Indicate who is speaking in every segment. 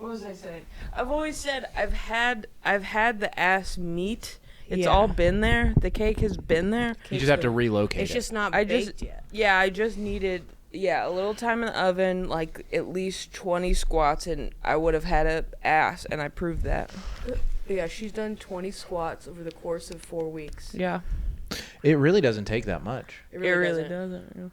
Speaker 1: What was I saying? I've always said I've had the ass meat. It's all been there. The cake has been there.
Speaker 2: You just have to relocate
Speaker 3: It's just not
Speaker 1: I
Speaker 3: baked
Speaker 1: just
Speaker 3: yet.
Speaker 1: Yeah, I just needed a little time in the oven, like at least 20 squats, and I would have had an ass, and I proved that.
Speaker 3: Yeah, she's done 20 squats over the course of 4 weeks.
Speaker 1: Yeah.
Speaker 2: It really doesn't take that much.
Speaker 1: It really doesn't. Yeah.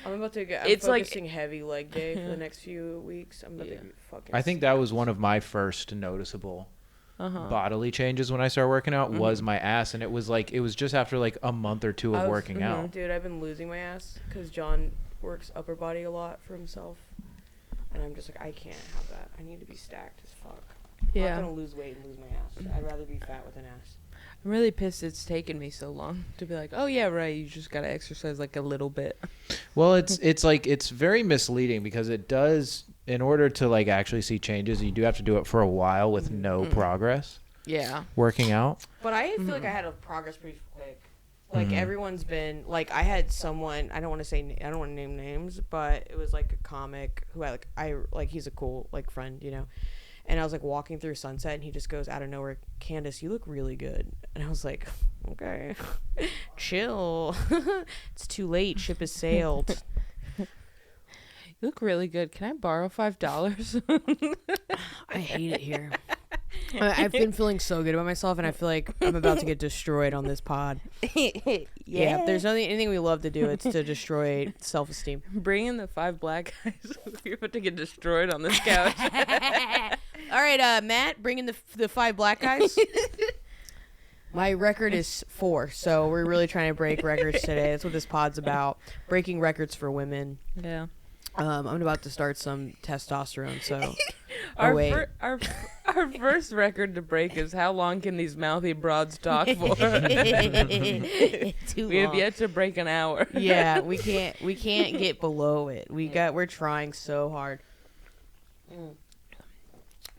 Speaker 3: I'm about to get.
Speaker 1: It's
Speaker 3: focusing heavy leg day for the next few weeks. I'm about to be fucking.
Speaker 2: I think that was one of my first noticeable bodily changes when I started working out was my ass, and it was just after like a month or two of working out.
Speaker 3: Dude, I've been losing my ass because John works upper body a lot for himself, and I'm just like, I can't have that. I need to be stacked as fuck. I'm not gonna lose weight and lose my ass. I'd rather be fat with an ass.
Speaker 1: I'm really pissed it's taken me so long to be like, oh yeah, right, you just gotta exercise like a little bit.
Speaker 2: Well, it's very misleading because it does, in order to like actually see changes, you do have to do it for a while with no progress.
Speaker 1: Yeah.
Speaker 2: Working out.
Speaker 3: But I feel like I had a progress pretty quick. Like everyone's been like, I had someone, I don't want to name names, but it was like a comic who he's a cool like friend, you know. And I was like walking through Sunset, and he just goes out of nowhere, Kandace, you look really good. And I was like, okay, chill. It's too late. Ship has sailed.
Speaker 1: You look really good. Can I borrow $5?
Speaker 3: I hate it here. I've been feeling so good about myself, and I feel like I'm about to get destroyed on this pod. Yeah, if there's anything we love to do, it's to destroy self-esteem.
Speaker 1: Bring in the 5 black guys. You're about to get destroyed on this couch.
Speaker 3: All right, Matt, bring in the 5 black guys. My record is 4, so we're really trying to break records today. That's what this pod's about. Breaking records for women.
Speaker 1: Yeah.
Speaker 3: I'm about to start some testosterone, so...
Speaker 1: Our first record to break is how long can these mouthy broads talk for?
Speaker 3: Too
Speaker 1: We have
Speaker 3: long.
Speaker 1: yet to break an hour.
Speaker 3: Yeah, we can't get below it. We're trying so hard.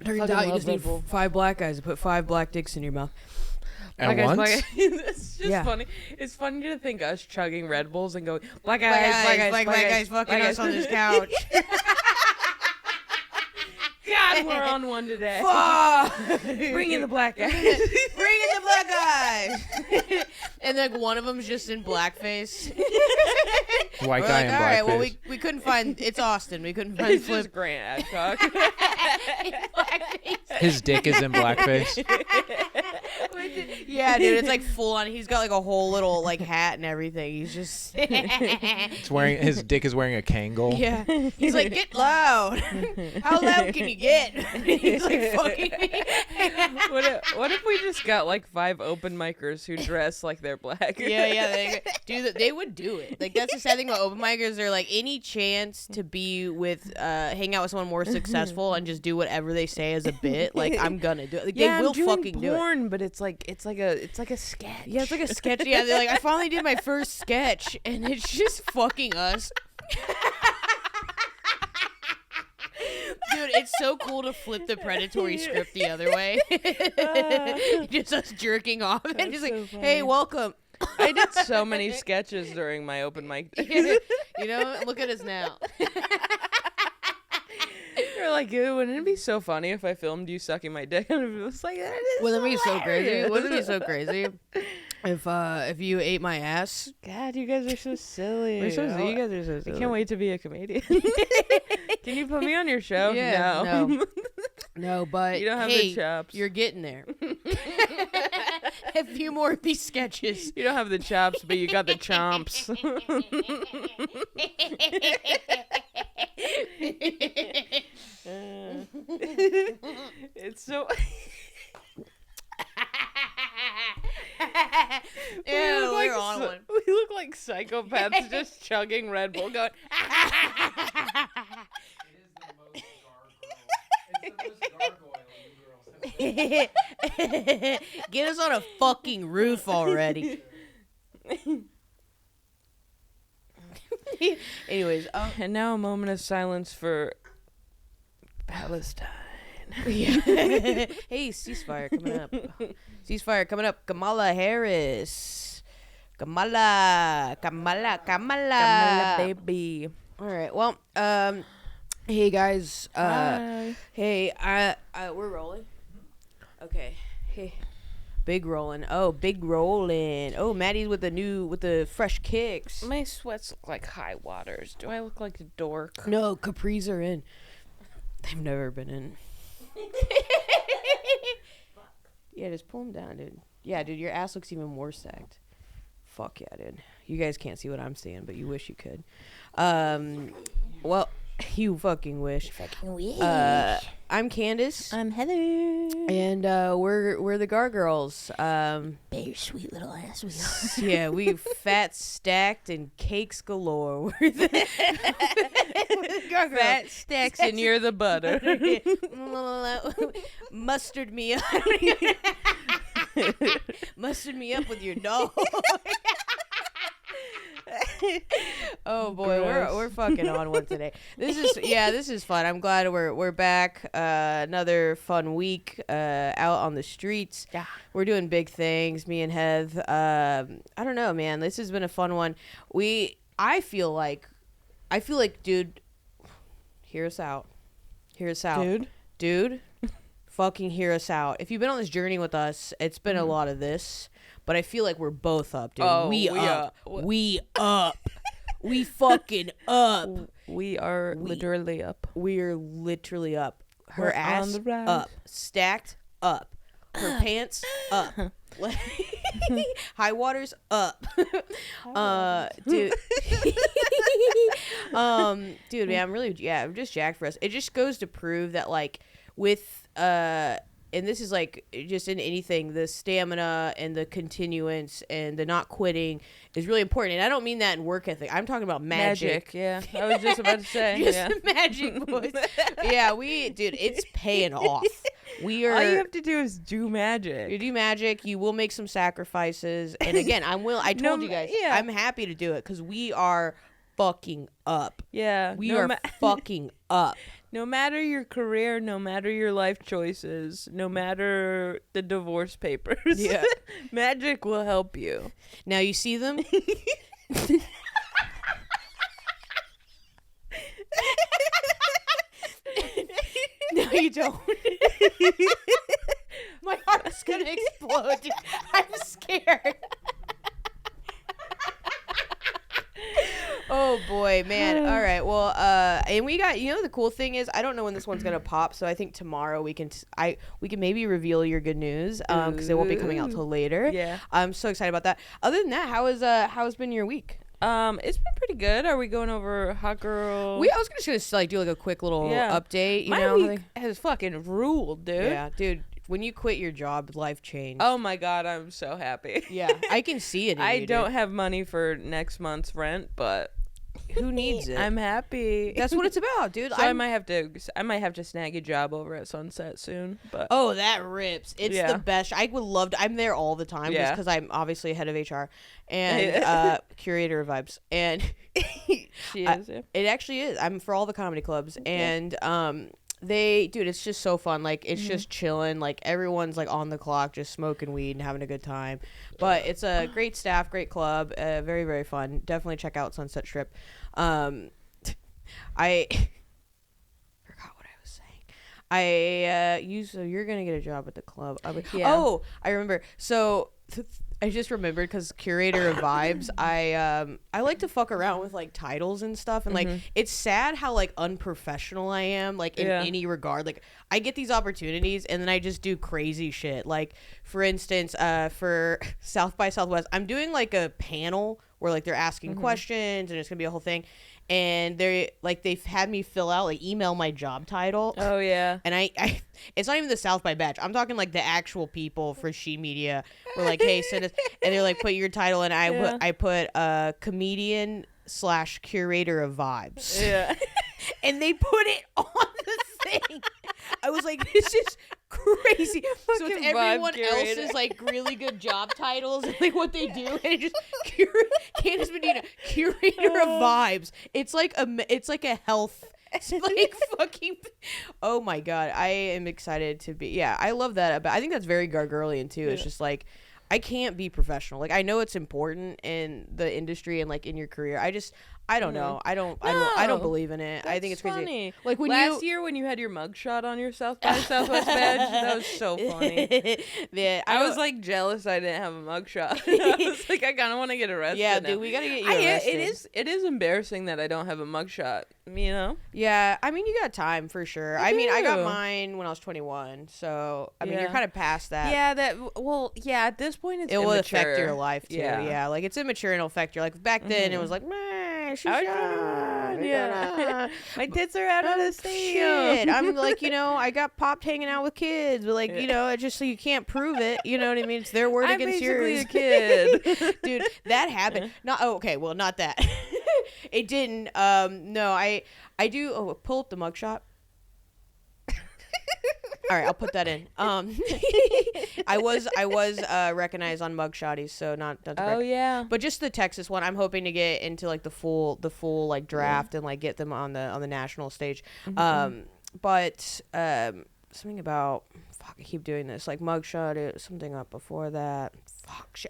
Speaker 3: Turns out you just need 5 black guys to put 5 black dicks in your mouth.
Speaker 2: At once?
Speaker 1: It's just funny. It's funny to think us chugging Red Bulls and going, black guys,
Speaker 3: fucking us on this couch.
Speaker 1: God, we're on one today. Bring in the black guys.
Speaker 3: Bring in the black guys. And like one of them's just in blackface.
Speaker 2: White
Speaker 3: We're
Speaker 2: guy
Speaker 3: like,
Speaker 2: in
Speaker 3: all right, well
Speaker 2: blackface.
Speaker 3: we couldn't find. It's Austin. We couldn't find
Speaker 1: It's
Speaker 3: Flip.
Speaker 1: just Grant Adcock.
Speaker 2: His dick is in blackface.
Speaker 3: Yeah, dude, it's like full on. He's got like a whole little like hat and everything. He's just.
Speaker 2: His dick is wearing a Kangol.
Speaker 3: Yeah. He's like, get loud. How loud can you get? He's like fucking me.
Speaker 1: What if we just got like 5 open micers who dress like they're black?
Speaker 3: Yeah, they would do it. Like that's the sad thing about open micers. They're like any chance to be with, hang out with someone more successful and just do whatever they say as a bit. Like I'm gonna do it. Like,
Speaker 1: Yeah,
Speaker 3: they will
Speaker 1: I'm doing
Speaker 3: fucking do it.
Speaker 1: porn, but it's like a sketch.
Speaker 3: Yeah, it's like a sketch. Yeah, they're like, I finally did my first sketch, and it's just fucking us. Dude, it's so cool to flip the predatory script the other way. Just us jerking off, and just like,
Speaker 1: so
Speaker 3: hey,
Speaker 1: funny.
Speaker 3: welcome.
Speaker 1: I did so many sketches during my open mic.
Speaker 3: You know, look at us now.
Speaker 1: You're like, wouldn't it be so funny if I filmed you sucking my dick? And it was like, that is
Speaker 3: Wouldn't it be so crazy?
Speaker 1: hilarious.
Speaker 3: Wouldn't it be so crazy if you ate my ass?
Speaker 1: God, you guys are so silly.
Speaker 3: You guys are so
Speaker 1: I
Speaker 3: silly.
Speaker 1: can't wait to be a comedian. Can you put me on your show?
Speaker 3: Yeah,
Speaker 1: no.
Speaker 3: No, but
Speaker 1: You don't have
Speaker 3: hey,
Speaker 1: the chops.
Speaker 3: you're getting there. A few more of these sketches.
Speaker 1: You don't have the chops, but you got the chomps. It's so...
Speaker 3: Ew, we're on one.
Speaker 1: We look like psychopaths just chugging Red Bull going...
Speaker 3: Get us on a fucking roof already. Anyways,
Speaker 1: And now a moment of silence for Palestine.
Speaker 3: yeah. Hey, ceasefire coming up. Ceasefire coming up. Kamala Harris. Kamala,
Speaker 1: Kamala, baby.
Speaker 3: All right. Well, Hey guys.
Speaker 1: Hi.
Speaker 3: Hey, we're rolling. Okay. Hey. Big rolling. Oh, big rolling. Oh, Maddie's with the fresh kicks.
Speaker 1: My sweats look like high waters. Do I look like a dork?
Speaker 3: No, capris are in. They've never been in. Yeah, just pull them down, dude. Yeah, dude, your ass looks even more sagged. Fuck yeah, dude. You guys can't see what I'm seeing, but you wish you could. Well, you fucking wish. I'm Kandace.
Speaker 4: I'm Heather.
Speaker 3: And we're the Gargyrls.
Speaker 4: Bear sweet little ass we are.
Speaker 3: Yeah, we fat stacked and cakes galore. We're the Gargyrls.
Speaker 1: Fat stacks and you're the butter.
Speaker 3: Mustard me up. Mustard me up with your dog. Oh boy, we're fucking on one today. This is fun. I'm glad we're back. Another fun week out on the streets.
Speaker 1: Yeah,
Speaker 3: we're doing big things. Me and Heath. I don't know, man. This has been a fun one. I feel like, dude, hear us out, dude. Fucking hear us out. If you've been on this journey with us, it's been a lot of this. But I feel like we're both up, dude.
Speaker 1: Oh,
Speaker 3: we up. We up. We fucking up.
Speaker 1: We are literally up.
Speaker 3: We're literally up. Her
Speaker 1: We're
Speaker 3: ass
Speaker 1: on the rise.
Speaker 3: up. Stacked up. Her pants up. High waters up. Dude. Dude, man, I'm just jacked for us. It just goes to prove that, like, with and this is like just in anything, the stamina and the continuance and the not quitting is really important. And I don't mean that in work ethic. I'm talking about magic.
Speaker 1: Yeah, I was just about to say.
Speaker 3: Just magic, boys. Yeah, dude, it's paying off.
Speaker 1: All you have to do is do magic.
Speaker 3: You do magic. You will make some sacrifices. And again, I told you guys,
Speaker 1: yeah.
Speaker 3: I'm happy to do it because we are fucking up.
Speaker 1: Yeah.
Speaker 3: We are fucking up.
Speaker 1: No matter your career, no matter your life choices, no matter the divorce papers,
Speaker 3: yeah,
Speaker 1: magic will help you.
Speaker 3: Now you see them? No, you don't. My heart's gonna explode, dude. I'm scared. Oh boy, man. All right. Well, and we got, the cool thing is I don't know when this one's gonna pop, so I think tomorrow we can maybe reveal your good news because it won't be coming out till later.
Speaker 1: Yeah.
Speaker 3: I'm so excited about that. Other than that, how's been your week?
Speaker 1: It's been pretty good. Are we going over Hot Girl?
Speaker 3: I was just gonna do like a quick little update.
Speaker 1: My week has fucking ruled, dude.
Speaker 3: Yeah, dude. When you quit your job, life changed.
Speaker 1: Oh my god, I'm so happy.
Speaker 3: Yeah, I can see it.
Speaker 1: I don't have money for next month's rent, but
Speaker 3: who needs it?
Speaker 1: I'm happy.
Speaker 3: That's what it's about, dude.
Speaker 1: So I might have to snag a job over at Sunset soon. But
Speaker 3: oh, that rips! It's the best. I would love to. I'm there all the time just because I'm obviously head of HR and curator of vibes, and
Speaker 1: she is.
Speaker 3: It actually is. I'm for all the comedy clubs, and it's just so fun. Like, it's just chilling. Like, everyone's like on the clock, just smoking weed and having a good time. But it's a great staff, great club, very, very fun. Definitely check out Sunset Strip. I forgot what I was saying. So you're gonna get a job at the club. Oh, I remember. So I just remembered because curator of vibes, I like to fuck around with like titles and stuff, and like it's sad how like unprofessional I am, like in any regard. Like, I get these opportunities and then I just do crazy shit. Like, for instance, for South by Southwest, I'm doing like a panel where like they're asking questions and it's gonna be a whole thing. And they've had me email my job title.
Speaker 1: Oh yeah.
Speaker 3: And I it's not even the South by batch. I'm talking like the actual people for She Media were like, hey, send us, and they're like, put your title, and I put comedian / curator of vibes.
Speaker 1: Yeah.
Speaker 3: And they put it on the thing. I was like, this is crazy. So it's everyone else's like really good job titles and like what they do, and it just Kandace Medina, curator of vibes. It's like a health. It's like fucking. Oh my god, I am excited to be. Yeah, I love that. But I think that's very Gargyrlian too. It's just like, I can't be professional. Like, I know it's important in the industry and like in your career. I don't know. I don't believe in it. I think it's crazy.
Speaker 1: Funny.
Speaker 3: Like when
Speaker 1: last year when you had your mugshot on your South by Southwest badge, that was so funny.
Speaker 3: Yeah,
Speaker 1: I was like jealous I didn't have a mugshot. I was like, I kind of want to get arrested.
Speaker 3: Yeah,
Speaker 1: now.
Speaker 3: dude, we gotta get you arrested.
Speaker 1: It is embarrassing that I don't have a mugshot. You know?
Speaker 3: Yeah, I mean, you got time for sure. I mean, I got mine when I was 21, so I mean, you're kind of past that.
Speaker 1: Yeah, at this point, it's
Speaker 3: it will
Speaker 1: immature.
Speaker 3: affect your life too. Yeah, like it's immature and it'll affect your like back then. It was like, man, she's young.
Speaker 1: Yeah, my tits are out of the stadium.
Speaker 3: Shit. I'm like, I got popped hanging out with kids, but like, it's just so you can't prove it. You know what I mean? It's their word against yours.
Speaker 1: I'm basically a kid,
Speaker 3: dude. That happened. Well, not that. It didn't. No, I do. Oh, pull up the mugshot. All right, I'll put that in. I was recognized on mugshotties, so not
Speaker 1: oh yeah.
Speaker 3: But just the Texas one, I'm hoping to get into like the full like draft and like get them on the national stage. But something about I keep doing this like mugshot. Something up before that.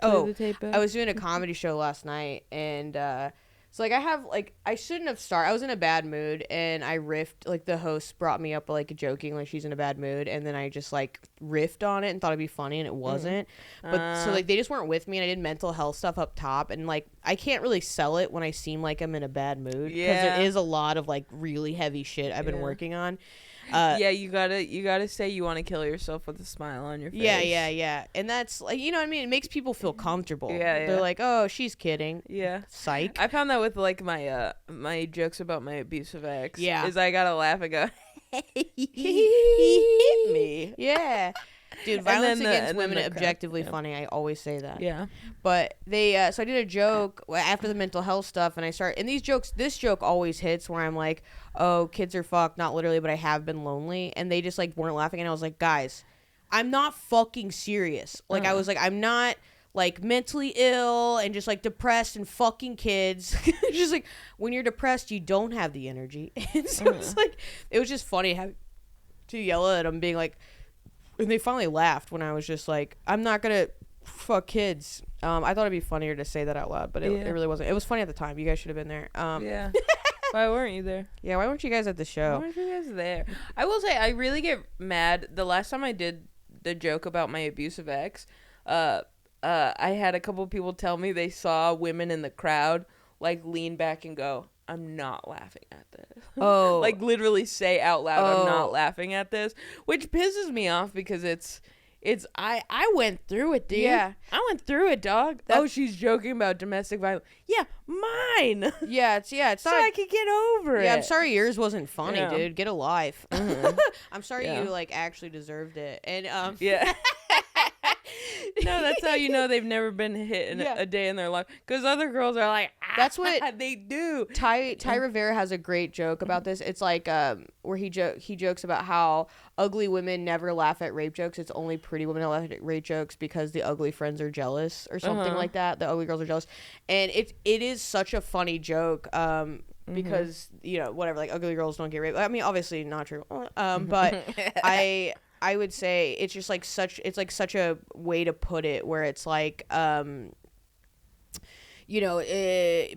Speaker 3: I was doing a comedy show last night and. So, like, I shouldn't have started. I was in a bad mood, and I riffed. Like, the host brought me up, like, joking, like, she's in a bad mood, and then I just, like, riffed on it and thought it'd be funny, and it wasn't. But, so, like, they just weren't with me, and I did mental health stuff up top, and, like, I can't really sell it when I seem like I'm in a bad mood. Because it is a lot of, like, really heavy shit I've been working on.
Speaker 1: You gotta say you want to kill yourself with a smile on your face.
Speaker 3: Yeah. And that's like, you know what I mean? It makes people feel comfortable. Yeah. They're like, oh, she's kidding. Yeah. Psych.
Speaker 1: I found that with like my my jokes about my abusive ex.
Speaker 3: Yeah.
Speaker 1: Is I gotta laugh and go, he hit me.
Speaker 3: Yeah. Dude, violence against women objectively funny. I always say that.
Speaker 1: Yeah.
Speaker 3: But they so I did a joke after the mental health stuff and this joke always hits where I'm like, oh, kids are fucked, not literally, but I have been lonely, and they just like weren't laughing, and I was like, guys, I'm not fucking serious. Like I was like, I'm not like mentally ill and just like depressed and fucking kids. Just like when you're depressed, you don't have the energy. And so it's like it was just funny to yell at them being like. And they finally laughed when I was just like, I'm not going to fuck kids. I thought it'd be funnier to say that out loud, but it really wasn't. It was funny at the time. You guys should have been there.
Speaker 1: Yeah. Why weren't you there?
Speaker 3: Yeah, why weren't you guys at the show?
Speaker 1: Why weren't you guys there? I will say, I really get mad. The last time I did the joke about my abusive ex, I had a couple people tell me they saw women in the crowd, like, lean back and go, I'm not laughing at this.
Speaker 3: Oh.
Speaker 1: Like, literally say out loud, I'm not laughing at this. Which pisses me off because I went through it, dude.
Speaker 3: Yeah.
Speaker 1: I went through it, dog. She's joking about domestic violence. Yeah, mine.
Speaker 3: Yeah, it's
Speaker 1: so I could get over it.
Speaker 3: Yeah, I'm sorry yours wasn't funny, dude. Get a life.
Speaker 1: Mm-hmm.
Speaker 3: I'm sorry you, like, actually deserved it. And,
Speaker 1: yeah. No, that's how you know they've never been hit in a day in their life. Because other girls are like,
Speaker 3: that's what
Speaker 1: they do.
Speaker 3: Ty Rivera has a great joke about this. It's like where he jokes about how ugly women never laugh at rape jokes. It's only pretty women that laugh at rape jokes because the ugly friends are jealous or something like that. The ugly girls are jealous, and it is such a funny joke. Because whatever, like ugly girls don't get raped. I mean, obviously not true. But I would say it's just like such a way to put it where it's like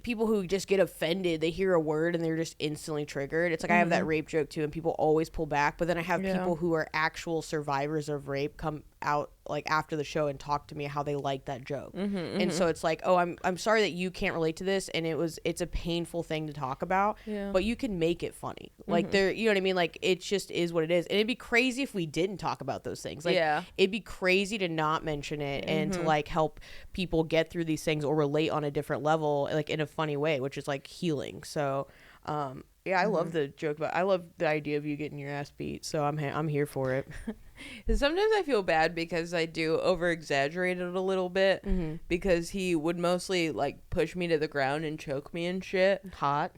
Speaker 3: people who just get offended, they hear a word and they're just instantly triggered. It's like I have that rape joke too, and people always pull back, but then I have people who are actual survivors of rape come out like after the show and talk to me how they like that joke. And so it's like, oh, I'm sorry that you can't relate to this, and it's a painful thing to talk about, but you can make it funny. Like there, you know what I mean? Like it just is what it is. And it'd be crazy if we didn't talk about those things. Like it'd be crazy to not mention it and to like help people get through these things or relate on a different level, like in a funny way, which is like healing. So I love the joke about. I love the idea of you getting your ass beat. So I'm here for it.
Speaker 1: Sometimes I feel bad because I do over exaggerate it a little bit because he would mostly like push me to the ground and choke me and shit.
Speaker 3: Hot.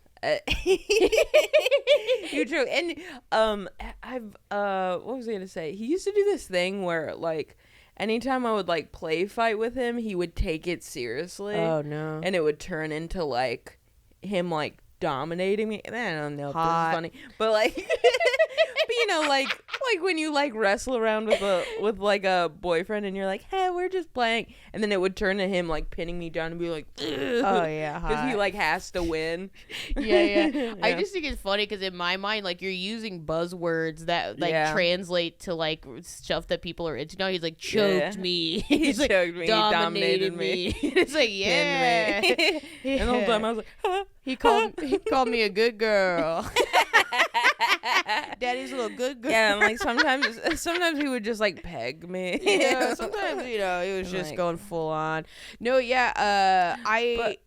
Speaker 1: You joke. And what was I gonna say? He used to do this thing where like anytime I would like play fight with him, he would take it seriously.
Speaker 3: Oh no.
Speaker 1: And it would turn into like him like dominating me. And I don't know if this is funny, but like but know, like when you like wrestle around with like a boyfriend and you're like, hey, we're just playing, and then it would turn to him like pinning me down and be like, ugh.
Speaker 3: Oh yeah,
Speaker 1: because he like has to win.
Speaker 3: Yeah. I just think it's funny because in my mind, like, you're using buzzwords that like translate to like stuff that people are into now. He's like choked me. He's like
Speaker 1: choked me.
Speaker 3: dominated me. It's like
Speaker 1: And the whole time I was like, huh?
Speaker 3: he called me a good girl. Daddy's a little good girl.
Speaker 1: Yeah, and like sometimes he would just like peg me.
Speaker 3: Yeah, sometimes he was just like, going full on. No, yeah,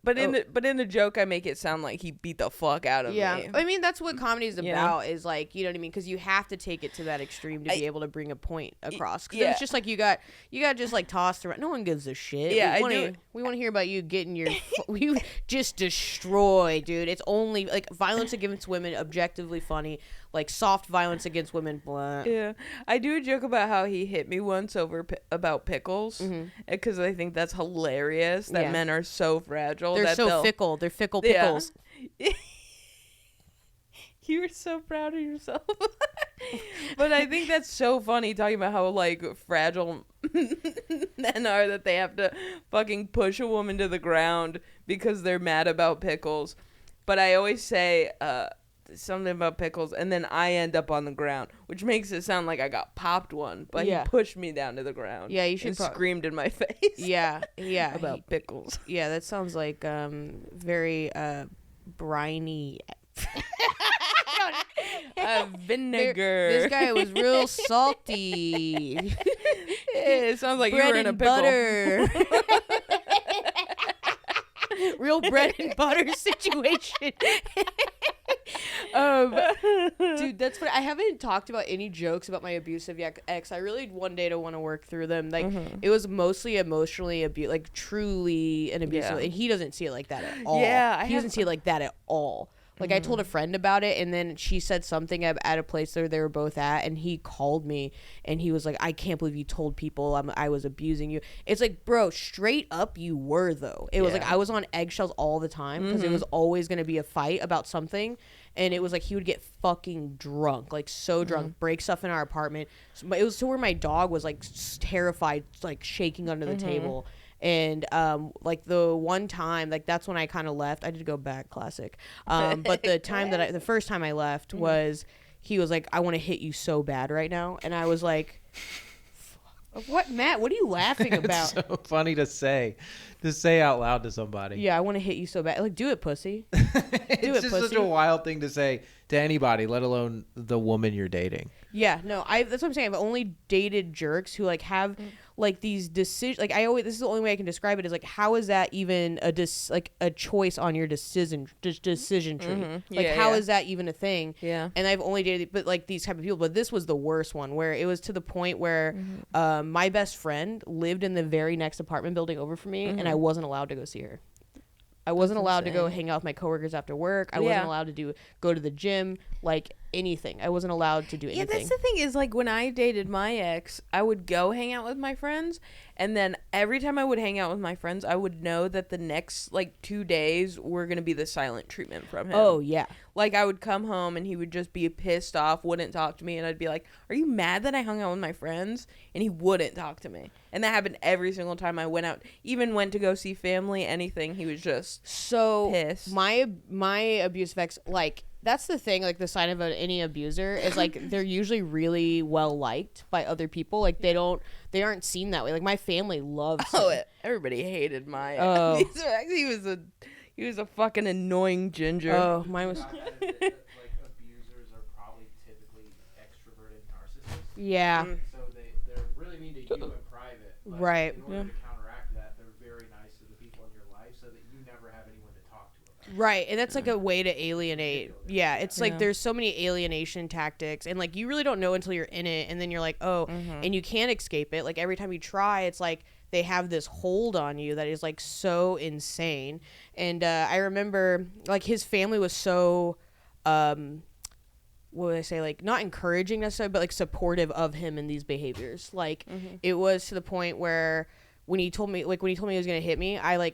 Speaker 1: but in the joke I make it sound like he beat the fuck out of me.
Speaker 3: Yeah, I mean that's what comedy is about. Is like, you know what I mean? Because you have to take it to that extreme to be able to bring a point across. Because it's just like you got just like tossed around. No one gives a shit.
Speaker 1: Yeah,
Speaker 3: we want to hear about you getting your you just destroyed, dude. It's only like violence against women, objectively funny. Like soft violence against women, blah.
Speaker 1: Yeah, I do a joke about how he hit me once about pickles, because I think that's hilarious. That men are so fragile.
Speaker 3: They're so fickle. They're fickle pickles.
Speaker 1: Yeah. You were so proud of yourself. But I think that's so funny talking about how like fragile men are, that they have to fucking push a woman to the ground because they're mad about pickles. But I always say something about pickles, and then I end up on the ground, which makes it sound like I got popped one, but he pushed me down to the ground.
Speaker 3: Yeah, you should
Speaker 1: screamed in my face.
Speaker 3: Yeah
Speaker 1: about pickles.
Speaker 3: Yeah, that sounds like very briny.
Speaker 1: Vinegar.
Speaker 3: This guy was real salty.
Speaker 1: It sounds like
Speaker 3: bread
Speaker 1: you were in a
Speaker 3: and
Speaker 1: pickle.
Speaker 3: Butter. Real bread and butter situation. Dude, that's funny. I haven't talked about any jokes about my abusive ex. I really one day to want to work through them. Like it was mostly emotionally like truly an abusive, and he doesn't see it like that at all.
Speaker 1: Yeah,
Speaker 3: he doesn't see it like that at all. Like I told a friend about it, and then she said something at a place that they were both at, and he called me and he was like, I can't believe you told people I was abusing you. It's like, bro, straight up you were though. It was like I was on eggshells all the time because it was always going to be a fight about something. And it was like he would get fucking drunk, like so drunk, break stuff in our apartment. So, it was to where my dog was like terrified, like shaking under the table. And like the one time, like that's when I kind of left. I did go back, classic. But the first time I left was he was like, I want to hit you so bad right now. And I was like, what, Matt? What are you laughing about?
Speaker 2: It's so funny to say out loud to somebody.
Speaker 3: Yeah, I want to hit you so bad. Like, do it, pussy.
Speaker 2: It's just such a wild thing to say to anybody, let alone the woman you're dating.
Speaker 3: Yeah, no, that's what I'm saying. I've only dated jerks who like have like these decisions. Like this is the only way I can describe it, is like, how is that even a choice on your decision tree? Like, how is that even a thing?
Speaker 1: Yeah.
Speaker 3: And I've only dated, but like these type of people. But this was the worst one, where it was to the point where my best friend lived in the very next apartment building over from me, and I wasn't allowed to go see her. I wasn't allowed to go hang out with my coworkers after work. I wasn't allowed to go to the gym, like anything. I wasn't allowed to do anything.
Speaker 1: Yeah, that's the thing, is like when I dated my ex, I would go hang out with my friends, and then every time I would hang out with my friends, I would know that the next like 2 days were going to be the silent treatment from him.
Speaker 3: Oh, yeah.
Speaker 1: Like I would come home and he would just be pissed off, wouldn't talk to me, and I'd be like, are you mad that I hung out with my friends? And he wouldn't talk to me. And that happened every single time I went out, even went to go see family, anything. He was just so pissed.
Speaker 3: My abusive ex, like, that's the thing, like the sign of any abuser is like they're usually really well liked by other people. Like they aren't seen that way. Like my family loves him.
Speaker 1: Everybody hated my ex. He was a fucking annoying ginger.
Speaker 3: Oh, mine was.
Speaker 2: Like abusers are probably typically extroverted narcissists.
Speaker 3: Yeah.
Speaker 2: So they're really mean to you in private. But
Speaker 3: right.
Speaker 2: in order to counteract that, they're very nice to the people in your life, so that you never have anyone to talk to about.
Speaker 3: Right, and that's like a way to alienate. Yeah, it's like there's so many alienation tactics, and like you really don't know until you're in it, and then you're like, oh, and you can't escape it. Like every time you try, it's like they have this hold on you that is like so insane. And I remember like his family was so what would I say, like not encouraging necessarily, but like supportive of him in these behaviors. Like it was to the point where when he told me he was gonna hit me, I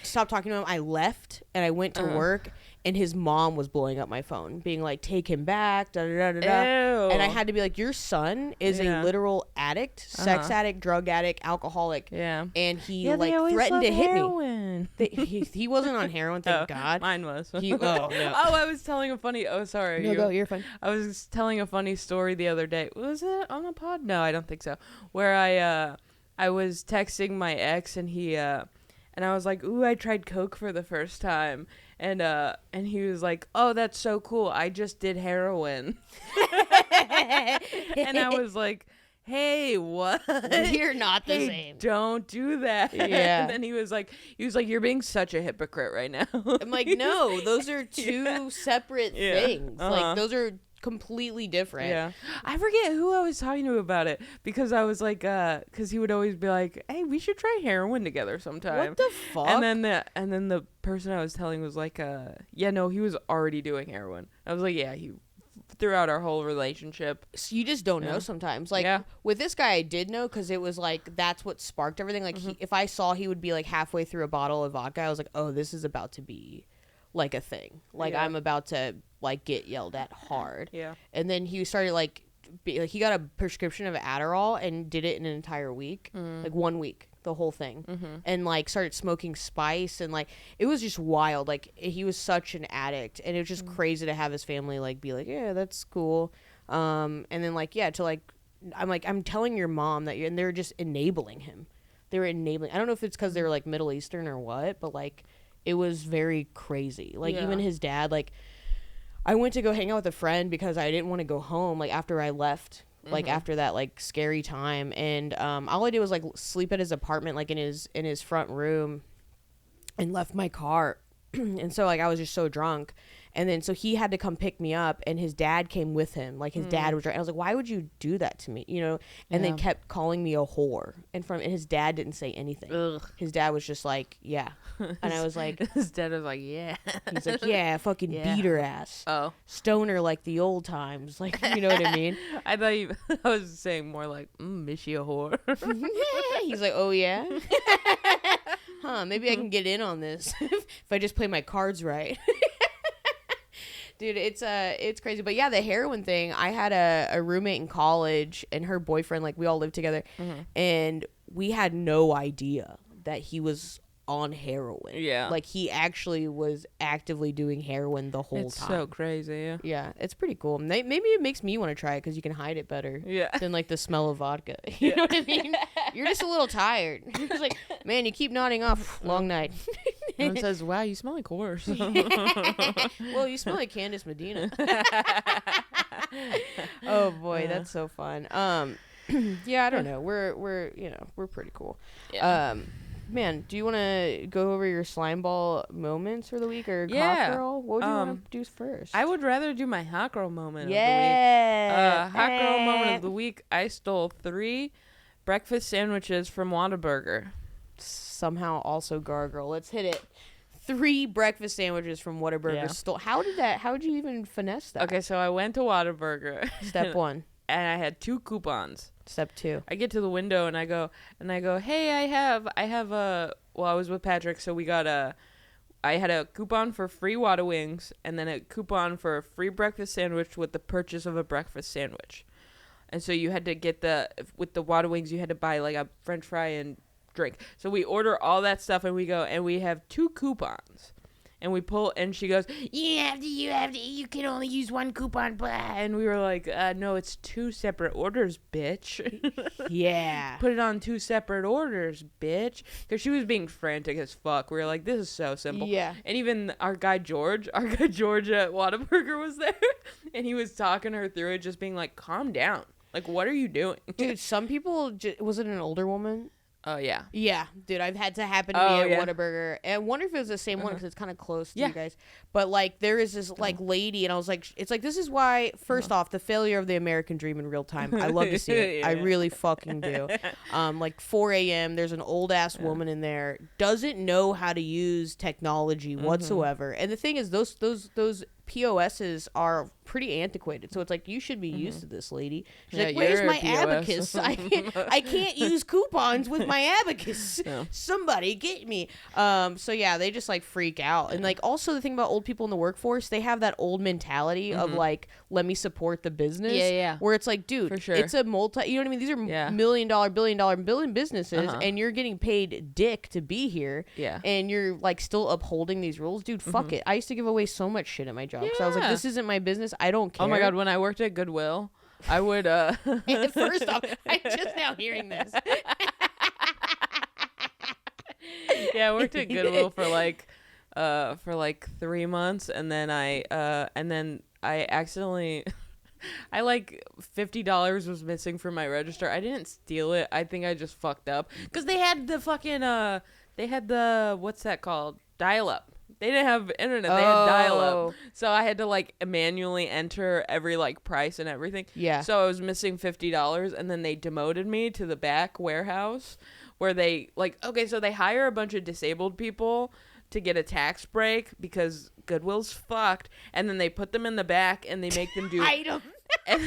Speaker 3: stopped talking to him. I left and I went to work, and his mom was blowing up my phone, being like, "Take him back." Da, da, da, da, da. And I had to be like, "Your son is a literal addict, sex addict, drug addict, alcoholic."
Speaker 1: Yeah.
Speaker 3: And he like threatened to hit me. He wasn't on heroin, thank God.
Speaker 1: Mine was.
Speaker 3: Oh no.
Speaker 1: Oh, I was telling a funny. Oh, sorry.
Speaker 3: No, go. You're fine.
Speaker 1: I was telling a funny story the other day. Was it on the pod? No, I don't think so. Where I was texting my ex and he and I was like, "Ooh, I tried coke for the first time." And he was like, "Oh, that's so cool. I just did heroin." And I was like, "Hey, what?
Speaker 3: You're not the same.
Speaker 1: Don't do that."
Speaker 3: Yeah.
Speaker 1: And then he was like, "You're being such a hypocrite right now."
Speaker 3: I'm like, no, those are two separate things. Like, those are completely different.
Speaker 1: Yeah. I forget who I was talking to about it because I was like, because he would always be like, "Hey, we should try heroin together sometime."
Speaker 3: What the fuck?
Speaker 1: And then the person I was telling was like, "Yeah, no, he was already doing heroin." I was like, "Yeah, he throughout our whole relationship."
Speaker 3: So you just don't know sometimes. Like with this guy, I did know because it was like that's what sparked everything. Like if I saw he would be like halfway through a bottle of vodka, I was like, "Oh, this is about to be like a thing. Like I'm about to like get yelled at hard."
Speaker 1: Yeah.
Speaker 3: And then he started like he got a prescription of Adderall and did it in an entire week, like 1 week, the whole thing, and like started smoking spice and like it was just wild. Like he was such an addict, and it was just crazy to have his family like be like, "Yeah, that's cool," and then like to like I'm telling your mom that and they're just enabling him. They were enabling. I don't know if it's because they were like Middle Eastern or what, but like it was very crazy. Like even his dad, like I went to go hang out with a friend because I didn't want to go home like after I left, like after that like scary time, and all I did was like sleep at his apartment like in his front room and left my car. And so like I was just so drunk, and then so he had to come pick me up, and his dad came with him. Like his dad was right. I was like, "Why would you do that to me?" And they kept calling me a whore, and his dad didn't say anything.
Speaker 1: Ugh.
Speaker 3: His dad was just like, "Yeah," and I was like,
Speaker 1: His dad was like, "Yeah."
Speaker 3: he's like, "Yeah, fucking beat her ass,
Speaker 1: Oh.
Speaker 3: stoner like the old times." Like, you know what I mean?
Speaker 1: I thought I was saying more like, "Is she a whore?"
Speaker 3: He's like, "Oh yeah." Huh, maybe I can get in on this if I just play my cards right. Dude, it's crazy. But yeah, the heroin thing, I had a roommate in college and her boyfriend, like we all lived together, and we had no idea that he was on heroin.
Speaker 1: Yeah.
Speaker 3: Like he actually was actively doing heroin the whole
Speaker 1: It's
Speaker 3: time.
Speaker 1: so crazy. Yeah.
Speaker 3: Yeah, it's pretty cool. Maybe it makes me want to try it because you can hide it better than like the smell of vodka. You know what I mean? You're just a little tired. You're just like, man, you keep nodding off. Long night.
Speaker 1: One says, "Wow, you smell like horse."
Speaker 3: Well, you smell like Kandace Medina. Oh boy, that's so fun. Yeah, I don't know. We're pretty cool.
Speaker 1: Yeah.
Speaker 3: Man, do you want to go over your slime ball moments for the week or
Speaker 1: Yeah.
Speaker 3: hot girl? What do you want to do first?
Speaker 1: I would rather do my hot girl moment of the
Speaker 3: Yeah.
Speaker 1: week. Hot girl moment of the week. I stole 3 breakfast sandwiches from Whataburger.
Speaker 3: Somehow also Gargyrl. Let's hit it. 3 breakfast sandwiches from Whataburger
Speaker 1: Yeah.
Speaker 3: stole. How did you even finesse that?
Speaker 1: Okay, so I went to Whataburger.
Speaker 3: Step 1.
Speaker 1: And I had 2 coupons.
Speaker 3: Step 2.
Speaker 1: I get to the window and I go, "Hey, I have a." Well, I was with Patrick, so I had a coupon for free Wada wings and then a coupon for a free breakfast sandwich with the purchase of a breakfast sandwich. And so you had to get with the Wada wings, you had to buy like a French fry and drink. So we order all that stuff and we go and we have 2 coupons. And we pull, and she goes, you can only use 1 coupon, blah. And we were like, no, it's 2 separate orders, bitch.
Speaker 3: Yeah.
Speaker 1: Put it on 2 separate orders, bitch. Because she was being frantic as fuck. We were like, this is so simple.
Speaker 3: Yeah.
Speaker 1: And even our guy George at Whataburger was there. And he was talking her through it, just being like, calm down. Like, what are you doing?
Speaker 3: Dude, some people, was it an older woman?
Speaker 1: Oh, yeah.
Speaker 3: Yeah, dude, I've had to happen to me at Whataburger. And I wonder if it was the same one because it's kind of close to you guys. But, like, there is this, like, lady, and I was like, it's like, this is why, first off, the failure of the American dream in real time. I love to see it. I really fucking do. Like, 4 a.m., there's an old-ass woman in there, doesn't know how to use technology whatsoever. And the thing is, those POSs are pretty antiquated, so it's like you should be used to this, lady. She's
Speaker 1: Yeah,
Speaker 3: like, "Where's
Speaker 1: you're a
Speaker 3: my
Speaker 1: POS.
Speaker 3: abacus? I can't use coupons with my abacus.
Speaker 1: Yeah.
Speaker 3: Somebody get me." So yeah, they just like freak out, and like also the thing about old people in the workforce, they have that old mentality of like, let me support the business.
Speaker 1: Yeah.
Speaker 3: Where it's like, dude,
Speaker 1: For sure.
Speaker 3: it's a multi. You know what I mean? These are
Speaker 1: Yeah.
Speaker 3: $1 million, billion businesses, and you're getting paid dick to be here.
Speaker 1: Yeah.
Speaker 3: And you're like still upholding these rules, dude. Fuck it. I used to give away so much shit at my job because I was like,
Speaker 1: Yeah.
Speaker 3: this isn't my business. I don't care.
Speaker 1: Oh my god, when I worked at Goodwill, I would
Speaker 3: First off, I'm just now hearing this.
Speaker 1: yeah, I worked at Goodwill for like 3 months, and then I accidentally I like $50 was missing from my register. I didn't steal it. I think I just fucked up because they had the fucking what's that called, dial up. They didn't have internet. They had dial up. So I had to like manually enter every like price and everything.
Speaker 3: Yeah.
Speaker 1: So I was missing $50, and then they demoted me to the back warehouse where they like, okay, so they hire a bunch of disabled people to get a tax break because Goodwill's fucked, and then they put them in the back and they make them do and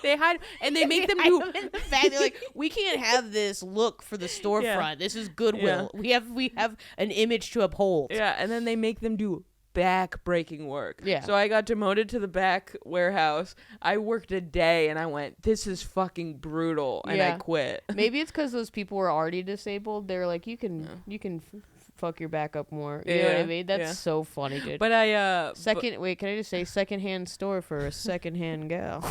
Speaker 1: they hide and they make them do
Speaker 3: in the back. They're like, we can't have this look for the storefront.
Speaker 1: Yeah.
Speaker 3: This is Goodwill. We have an image to uphold.
Speaker 1: Yeah, and then they make them do back breaking work.
Speaker 3: Yeah.
Speaker 1: So I got demoted to the back warehouse. I worked a day and I went, this is fucking brutal, and I quit.
Speaker 3: Maybe it's because those people were already disabled. They're like, you can fuck your back up more. You know what I mean? That's so funny, dude.
Speaker 1: But I
Speaker 3: wait, can I just say secondhand store for a secondhand gal?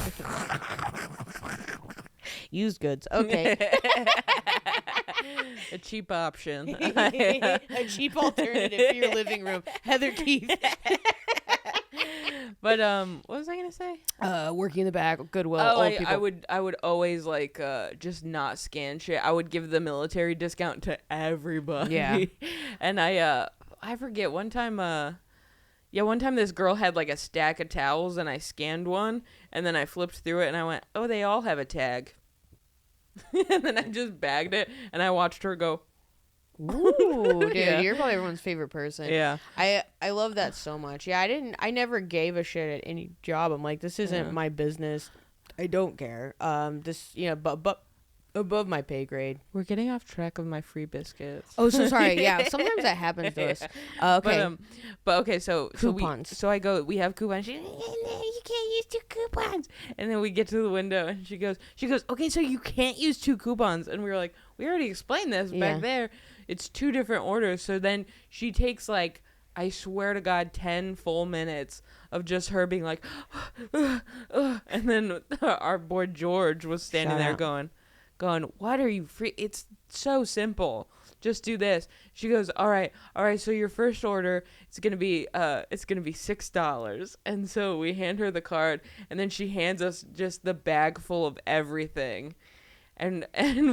Speaker 3: Used goods. Okay.
Speaker 1: a cheap option.
Speaker 3: A cheap alternative for your living room. Heather Keith.
Speaker 1: But what was I gonna say?
Speaker 3: Working in the back, Goodwill.
Speaker 1: Oh,
Speaker 3: old people.
Speaker 1: I would always like just not scan shit. I would give the military discount to everybody.
Speaker 3: Yeah.
Speaker 1: And I forget one time one time this girl had like a stack of towels, and I scanned one, and then I flipped through it and I went, oh, they all have a tag. And then I just bagged it, and I watched her go,
Speaker 3: ooh, dude,
Speaker 1: Yeah.
Speaker 3: you're probably everyone's favorite person.
Speaker 1: yeah.
Speaker 3: I love that so much. Yeah, I never gave a shit at any job. I'm like, this isn't my business. I don't care. This, but above my pay grade.
Speaker 1: We're getting off track of my free biscuits.
Speaker 3: Oh, so sorry. Yeah, sometimes that happens to us. Okay.
Speaker 1: But okay, so
Speaker 3: Coupons.
Speaker 1: we have coupons. She, you can't use 2 coupons. And then we get to the window, and she goes, okay, so you can't use 2 coupons. And we were like, we already explained this back there. It's 2 different orders. So then she takes like, I swear to God, 10 full minutes of just her being like, and then our boy George was standing there going, what are you free? It's so simple. Just do this. She goes, all right. So your first order, it's gonna be $6. And so we hand her the card, and then she hands us just the bag full of everything. And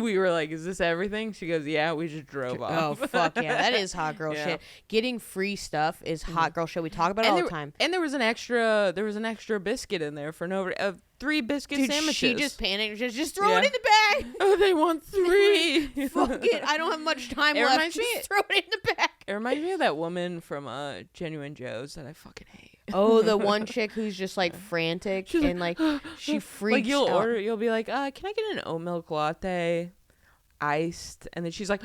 Speaker 1: we were like, is this everything? She goes, yeah, we just drove off.
Speaker 3: Oh, fuck yeah. That is hot girl shit. Getting free stuff is hot girl shit. We talk about it all the time.
Speaker 1: And there was an extra biscuit in there for 3 biscuit sandwiches.
Speaker 3: She just panicked. Just throw it in the bag.
Speaker 1: Oh, they want 3.
Speaker 3: Fuck it. I don't have much time left. Just throw it in the bag.
Speaker 1: It reminds me of that woman from Genuine Joe's that I fucking hate.
Speaker 3: Oh, the one chick who's just like frantic. She's and like she freaks
Speaker 1: like you'll
Speaker 3: out.
Speaker 1: you'll be like, can I get an oat milk latte, iced? And then she's like,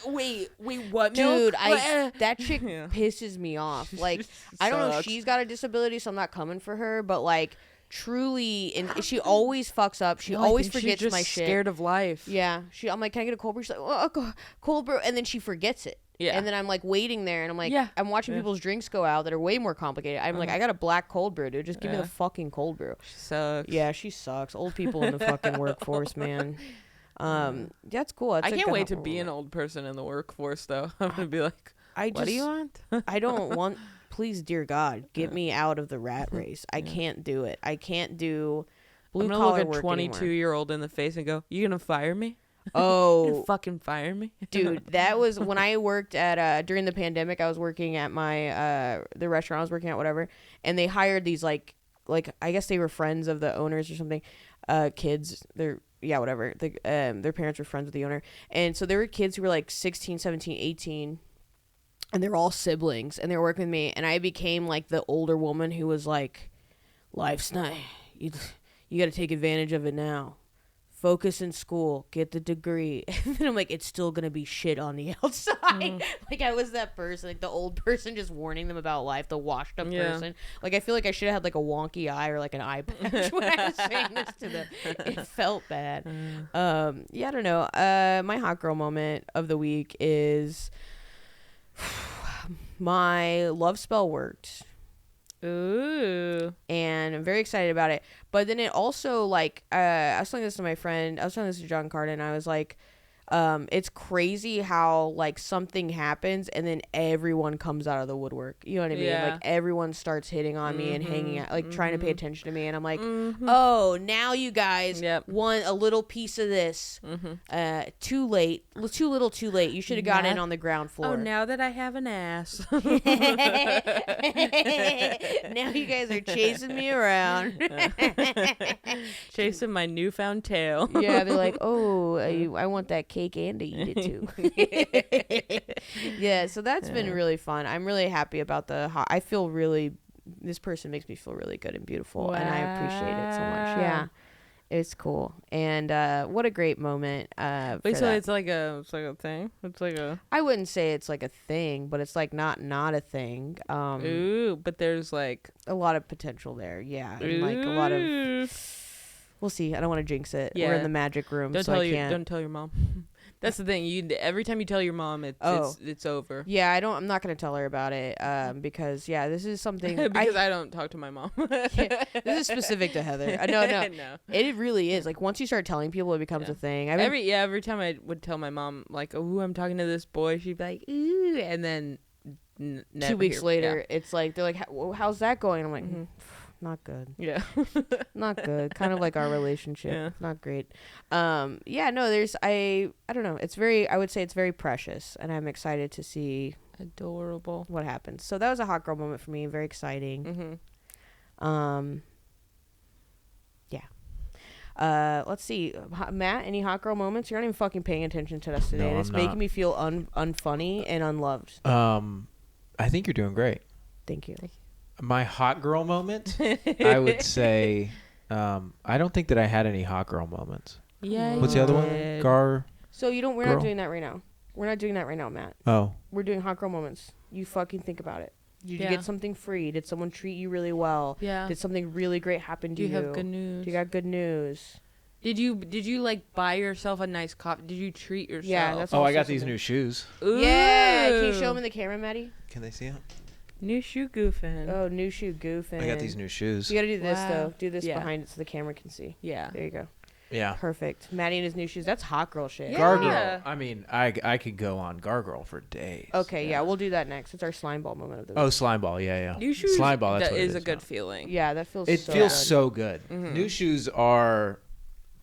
Speaker 1: wait, what milk?
Speaker 3: Dude, that chick pisses me off. Like, I don't know if she's got a disability, so I'm not coming for her, but like truly, and she always fucks up. She always forgets
Speaker 1: she's just
Speaker 3: my shit.
Speaker 1: Scared of life.
Speaker 3: Yeah, I'm like, can I get a cold brew? She's like, cold brew, and then she forgets it.
Speaker 1: Yeah.
Speaker 3: And then I'm like waiting there, and I'm like, I'm watching people's drinks go out that are way more complicated. I'm like, I got a black cold brew, dude. Just give me the fucking cold brew.
Speaker 1: She sucks.
Speaker 3: Yeah, she sucks. Old people in the fucking workforce, man. That's cool. That's
Speaker 1: I can't wait to be an old person in the workforce, though. I'm gonna be like, what do you want?
Speaker 3: I don't want. Please, dear God, get me out of the rat race. I can't do it. I can't do blue collar work anymore.
Speaker 1: I'm gonna look a 22-year-old in the face and go, "You gonna fire me?
Speaker 3: Oh,
Speaker 1: fucking fire me,
Speaker 3: dude!" That was when I worked at during the pandemic. I was working at my the restaurant I was working at, whatever, and they hired these like I guess they were friends of the owners or something. Kids, whatever. Their parents were friends with the owner, and so there were kids who were like 16, 17, 18. and they're all siblings, and they're working with me, and I became like the older woman who was like, life's not, you got to take advantage of it now. Focus in school, get the degree. And then I'm like, it's still gonna be shit on the outside. Like I was that person, like the old person just warning them about life, the washed up person. Like I feel like I should have had like a wonky eye or like an eye patch when I was saying this to them. It felt bad. Yeah, I don't know. My hot girl moment of the week is my love spell worked.
Speaker 1: Ooh.
Speaker 3: And I'm very excited about it. But then it also, like, I was telling this to my friend, I was telling this to John Carter, and I was like, it's crazy how, like, something happens and then everyone comes out of the woodwork. You know what I mean?
Speaker 1: Yeah.
Speaker 3: Like, everyone starts hitting on me and hanging out, like, trying to pay attention to me. And I'm like, oh, now you guys want a little piece of this. Too late. Too little, too late. You should have gotten in on the ground floor.
Speaker 1: Oh, now that I have an ass.
Speaker 3: Now you guys are chasing me around.
Speaker 1: Chasing my newfound tail.
Speaker 3: Yeah, they're like, oh, I want that cake and to eat it too. Yeah, so that's been really fun. I'm really happy about I feel really, this person makes me feel really good and beautiful, and I appreciate it so much. Yeah, it's cool. And what a great moment.
Speaker 1: Wait, so it's like a thing? It's like a...
Speaker 3: I wouldn't say it's like a thing, but it's like not a thing.
Speaker 1: Ooh, but there's like...
Speaker 3: a lot of potential there, yeah. And like a lot of... We'll see. I don't want to jinx it.
Speaker 1: Yeah.
Speaker 3: We're in the magic room,
Speaker 1: Don't
Speaker 3: so
Speaker 1: tell
Speaker 3: I can't.
Speaker 1: Don't tell your mom. That's the thing. Every time you tell your mom, it's over.
Speaker 3: Yeah, I'm not gonna tell her about it. Because this is something.
Speaker 1: Because I don't talk to my mom.
Speaker 3: Yeah, this is specific to Heather. No.
Speaker 1: No.
Speaker 3: It really is. Like once you start telling people, it becomes a thing.
Speaker 1: Every time I would tell my mom like, "Oh, I'm talking to this boy," she'd be like, "Ooh," and then
Speaker 3: 2 weeks later, it's like they're like, "How's that going?" I'm like. Not good.
Speaker 1: Yeah.
Speaker 3: Not good. Kind of like our relationship. Yeah. Not great. There's I don't know. I would say it's very precious, and I'm excited to see
Speaker 1: adorable
Speaker 3: what happens. So that was a hot girl moment for me. Very exciting. Let's see. Matt, any hot girl moments? You're not even fucking paying attention to us today.
Speaker 2: No,
Speaker 3: it's making me feel unfunny and unloved.
Speaker 2: I think you're doing great.
Speaker 3: Thank you.
Speaker 2: My hot girl moment, I would say, I don't think that I had any hot girl moments.
Speaker 1: Yeah.
Speaker 2: What's the other one?
Speaker 3: So we're not doing that right now. We're not doing that right now, Matt.
Speaker 2: Oh.
Speaker 3: We're doing hot girl moments. You fucking think about it. Did you get something free? Did someone treat you really well?
Speaker 1: Yeah.
Speaker 3: Did something really great happen to you?
Speaker 1: Do you have good news?
Speaker 3: Do you got good news?
Speaker 1: Did you like buy yourself a nice coffee? Did you treat yourself?
Speaker 3: Yeah, that's
Speaker 2: I got these new shoes.
Speaker 1: Ooh.
Speaker 3: Yeah. Can you show them in the camera, Maddie?
Speaker 2: Can they see it?
Speaker 1: New shoe goofing.
Speaker 3: Oh, new shoe goofing.
Speaker 2: I got these new shoes.
Speaker 3: You gotta do this though. Do this behind it so the camera can see.
Speaker 1: Yeah.
Speaker 3: There you go.
Speaker 2: Yeah.
Speaker 3: Perfect. Maddie and his new shoes. That's hot girl shit.
Speaker 1: Yeah.
Speaker 2: Gargyl. I mean, I could go on Gargyrl for days.
Speaker 3: Okay, yeah, we'll do that next. It's our slime ball moment of the week.
Speaker 2: Oh, slime ball. Yeah.
Speaker 1: New shoes.
Speaker 2: Slime ball. That's
Speaker 1: That
Speaker 2: what
Speaker 1: is
Speaker 2: it
Speaker 1: a good feeling.
Speaker 3: Yeah, that feels.
Speaker 2: It
Speaker 3: so
Speaker 2: feels
Speaker 3: good.
Speaker 2: so good. Mm-hmm. New shoes are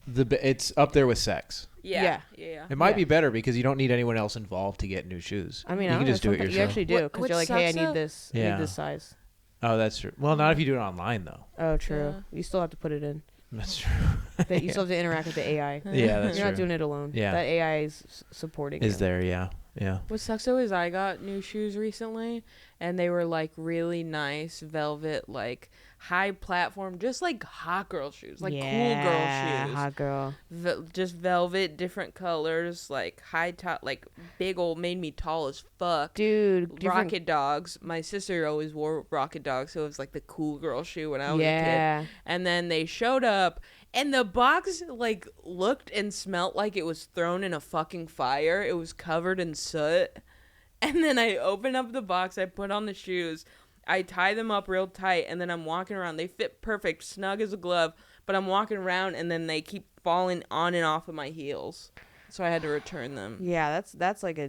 Speaker 2: it's up there with sex.
Speaker 1: Yeah.
Speaker 2: It might be better because you don't need anyone else involved to get new shoes.
Speaker 3: I mean,
Speaker 2: you can just do it yourself.
Speaker 3: You actually do because you're like, hey, I need this. I
Speaker 2: Yeah.
Speaker 3: need this size.
Speaker 2: Oh, that's true. Well, not if you do it online though.
Speaker 3: Oh, true. Yeah. You still have to put it in.
Speaker 2: That's true.
Speaker 3: But you still have to interact with the AI.
Speaker 2: Yeah, that's
Speaker 3: You're
Speaker 2: true.
Speaker 3: not doing it alone.
Speaker 2: Yeah.
Speaker 3: That AI is supporting you.
Speaker 2: Is there? Yeah. Yeah.
Speaker 1: What sucks though is I got new shoes recently, and they were like really nice velvet, like high platform, just like hot girl shoes, like cool girl shoes.
Speaker 3: Hot girl.
Speaker 1: Just velvet, different colors, like high top, like big old, made me tall as fuck.
Speaker 3: Dude.
Speaker 1: Rocket dogs. My sister always wore rocket dogs, so it was like the cool girl shoe when I was a kid. And then they showed up, and the box like looked and smelt like it was thrown in a fucking fire. It was covered in soot. And then I open up the box, I put on the shoes, I tie them up real tight, and then I'm walking around. They fit perfect, snug as a glove, but I'm walking around, and then they keep falling on and off of my heels. So I had to return them.
Speaker 3: Yeah, that's like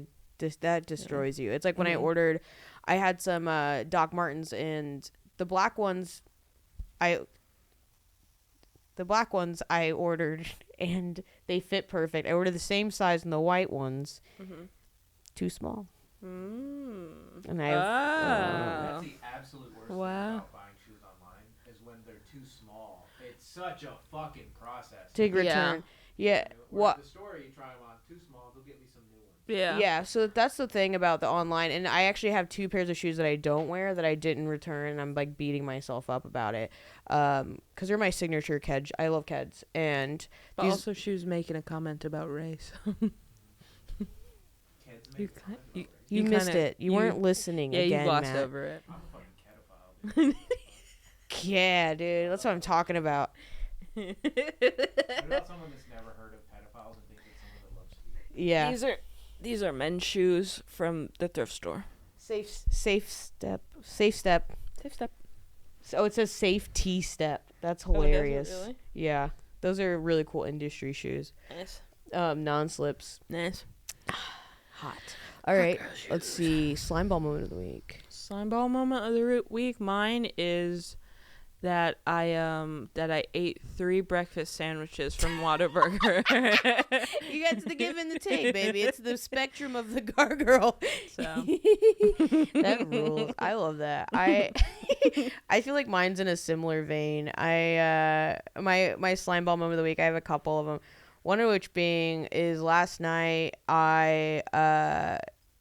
Speaker 3: that destroys you. It's like when I had some Doc Martens, and the black ones I ordered, and they fit perfect. I ordered the same size in the white ones. Too small. And I
Speaker 2: that's the absolute worst thing
Speaker 1: Wow.
Speaker 2: about buying shoes online is when they're too small. It's such a fucking process.
Speaker 3: to return. Yeah.
Speaker 2: What?
Speaker 3: What?
Speaker 2: The store, you try them on too small, they'll get me some new ones.
Speaker 3: Yeah, so that's the thing about the online, and I actually have 2 pairs of shoes that I don't wear that I didn't return, and I'm like beating myself up about it, because they're my signature Keds. I love Keds, and
Speaker 1: But also she was making a comment about race.
Speaker 3: you missed it. You weren't listening.
Speaker 1: Yeah,
Speaker 3: again,
Speaker 1: you glossed
Speaker 3: Matt.
Speaker 1: over it.
Speaker 3: Yeah, dude, that's what I'm talking about.
Speaker 2: What about someone that's never heard of pedophiles and thinks it's someone that loves feet?
Speaker 3: Yeah,
Speaker 1: These are men's shoes from the thrift store.
Speaker 3: safe step. So it says safe T step. That's hilarious.
Speaker 1: Oh, really?
Speaker 3: Yeah, those are really cool industry shoes.
Speaker 1: Nice.
Speaker 3: Non-slips.
Speaker 1: Nice.
Speaker 3: Hot. All right, let's see. Slime ball moment of the week.
Speaker 1: Slime ball moment of the week. Mine is that I ate 3 breakfast sandwiches from Whataburger.
Speaker 3: You got the give and the take, baby. It's the spectrum of the Gargyrl.
Speaker 1: So
Speaker 3: That rules. I love that. I feel like mine's in a similar vein. My slime ball moment of the week, I have a couple of them. One of which being is last night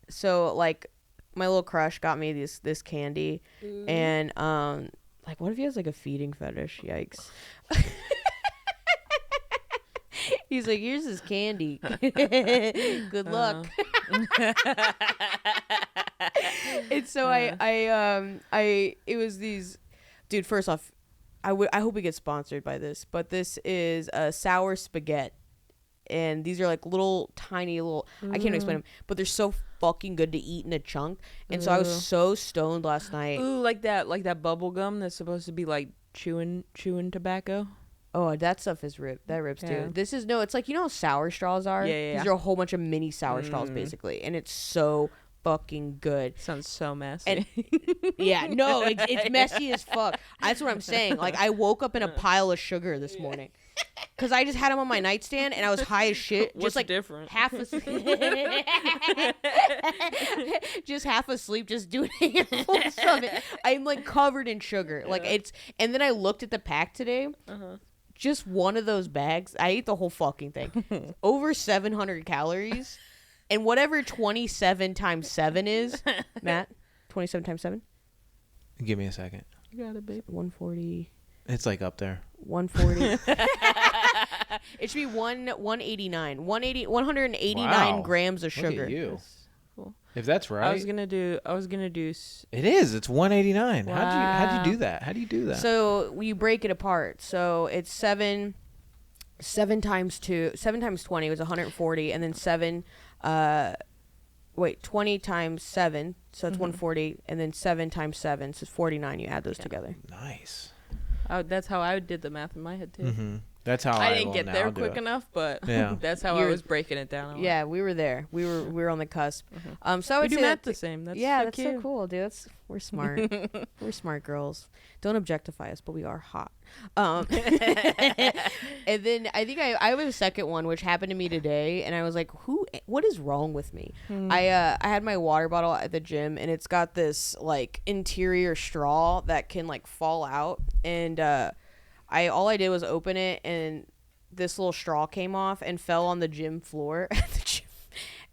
Speaker 3: so like my little crush got me this candy.
Speaker 1: Ooh.
Speaker 3: And like what if he has like a feeding fetish? Yikes. He's like, here's his candy. Good luck. And so it was these, dude, first off, I hope we get sponsored by this, but this is a sour spaghetti. And these are like little tiny little, I can't explain them, but they're so fucking good to eat in a chunk. And so I was so stoned last night.
Speaker 1: Ooh, like that bubble gum that's supposed to be like chewing tobacco.
Speaker 3: Oh, that stuff is ripped. That rips
Speaker 1: Yeah.
Speaker 3: too. This is it's like, you know how sour straws are?
Speaker 1: Yeah.
Speaker 3: These are a whole bunch of mini sour straws basically. And it's so fucking good.
Speaker 1: Sounds so messy.
Speaker 3: And yeah, no, it's messy as fuck. That's what I'm saying. Like I woke up in a pile of sugar this morning. Cause I just had them on my nightstand and I was high as shit.
Speaker 1: What's
Speaker 3: just like
Speaker 1: different?
Speaker 3: just half asleep, just doing handfuls of it. I'm like covered in sugar. Yeah. Like it's, and then I looked at the pack today. Just one of those bags, I ate the whole fucking thing. Over 700 calories, and whatever 27 times 7 is, Matt. 27 times 7.
Speaker 2: Give me a second.
Speaker 1: You got it, babe.
Speaker 3: 140.
Speaker 2: It's like up there.
Speaker 3: 140. It should be 189. 189
Speaker 2: Wow.
Speaker 3: grams of
Speaker 2: Look
Speaker 3: sugar.
Speaker 2: at you.
Speaker 1: That's cool.
Speaker 2: If that's right.
Speaker 1: I was gonna do.
Speaker 2: It is. It's 189.
Speaker 1: Wow.
Speaker 2: How'd you do that? How do you do that?
Speaker 3: So you break it apart. So it's 7 times 2. 7 times 20 was 140, and then 20 times 7, so it's 140, and then 7 times 7, so it's 49. You add those together.
Speaker 2: Nice.
Speaker 1: That's how I did the math in my head too.
Speaker 2: That's how
Speaker 1: I
Speaker 2: I
Speaker 1: didn't
Speaker 2: will
Speaker 1: get
Speaker 2: now
Speaker 1: there
Speaker 2: do
Speaker 1: quick
Speaker 2: it.
Speaker 1: enough, but
Speaker 2: Yeah.
Speaker 1: that's how I was breaking it down.
Speaker 3: Yeah, we were there. We were on the cusp. So I
Speaker 1: We
Speaker 3: would
Speaker 1: do
Speaker 3: say
Speaker 1: math
Speaker 3: that
Speaker 1: the same. That's
Speaker 3: yeah,
Speaker 1: so
Speaker 3: that's
Speaker 1: cute.
Speaker 3: so cool, dude. We're smart. We're smart girls. Don't objectify us, but we are hot. And then I think I have a second one, which happened to me today, and I was like, what is wrong with me? I had my water bottle at the gym, and it's got this like interior straw that can like fall out, and all I did was open it, and this little straw came off and fell on the gym floor at the gym.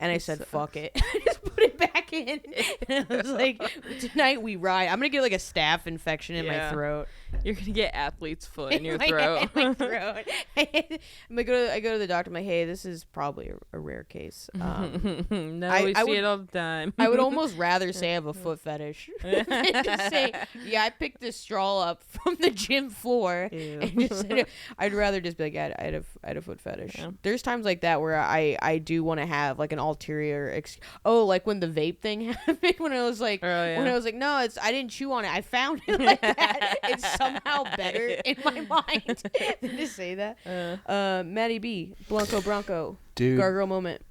Speaker 3: And I said, fuck it. I just put it back in. And I was like, tonight we ride. I'm going to get like a staph infection in my throat.
Speaker 1: You're gonna get athlete's foot in your
Speaker 3: my
Speaker 1: throat.
Speaker 3: throat. I go to the doctor. I'm like, hey, this is probably a rare case.
Speaker 1: No,
Speaker 3: I
Speaker 1: we see
Speaker 3: would-
Speaker 1: it all the time.
Speaker 3: I would almost rather say I have a foot fetish than to say, yeah, I picked this straw up from the gym floor.
Speaker 1: Ew.
Speaker 3: And just I'd rather just be like, yeah, I had a foot fetish.
Speaker 1: Yeah.
Speaker 3: There's times like that where I do want to have like an ulterior. Like when the vape thing happened. When I was like, no, I didn't chew on it. I found it like that. It's somehow better in my mind than to say that. Maddie B, Blanco Branco,
Speaker 2: Dude,
Speaker 3: Gargyrl moment.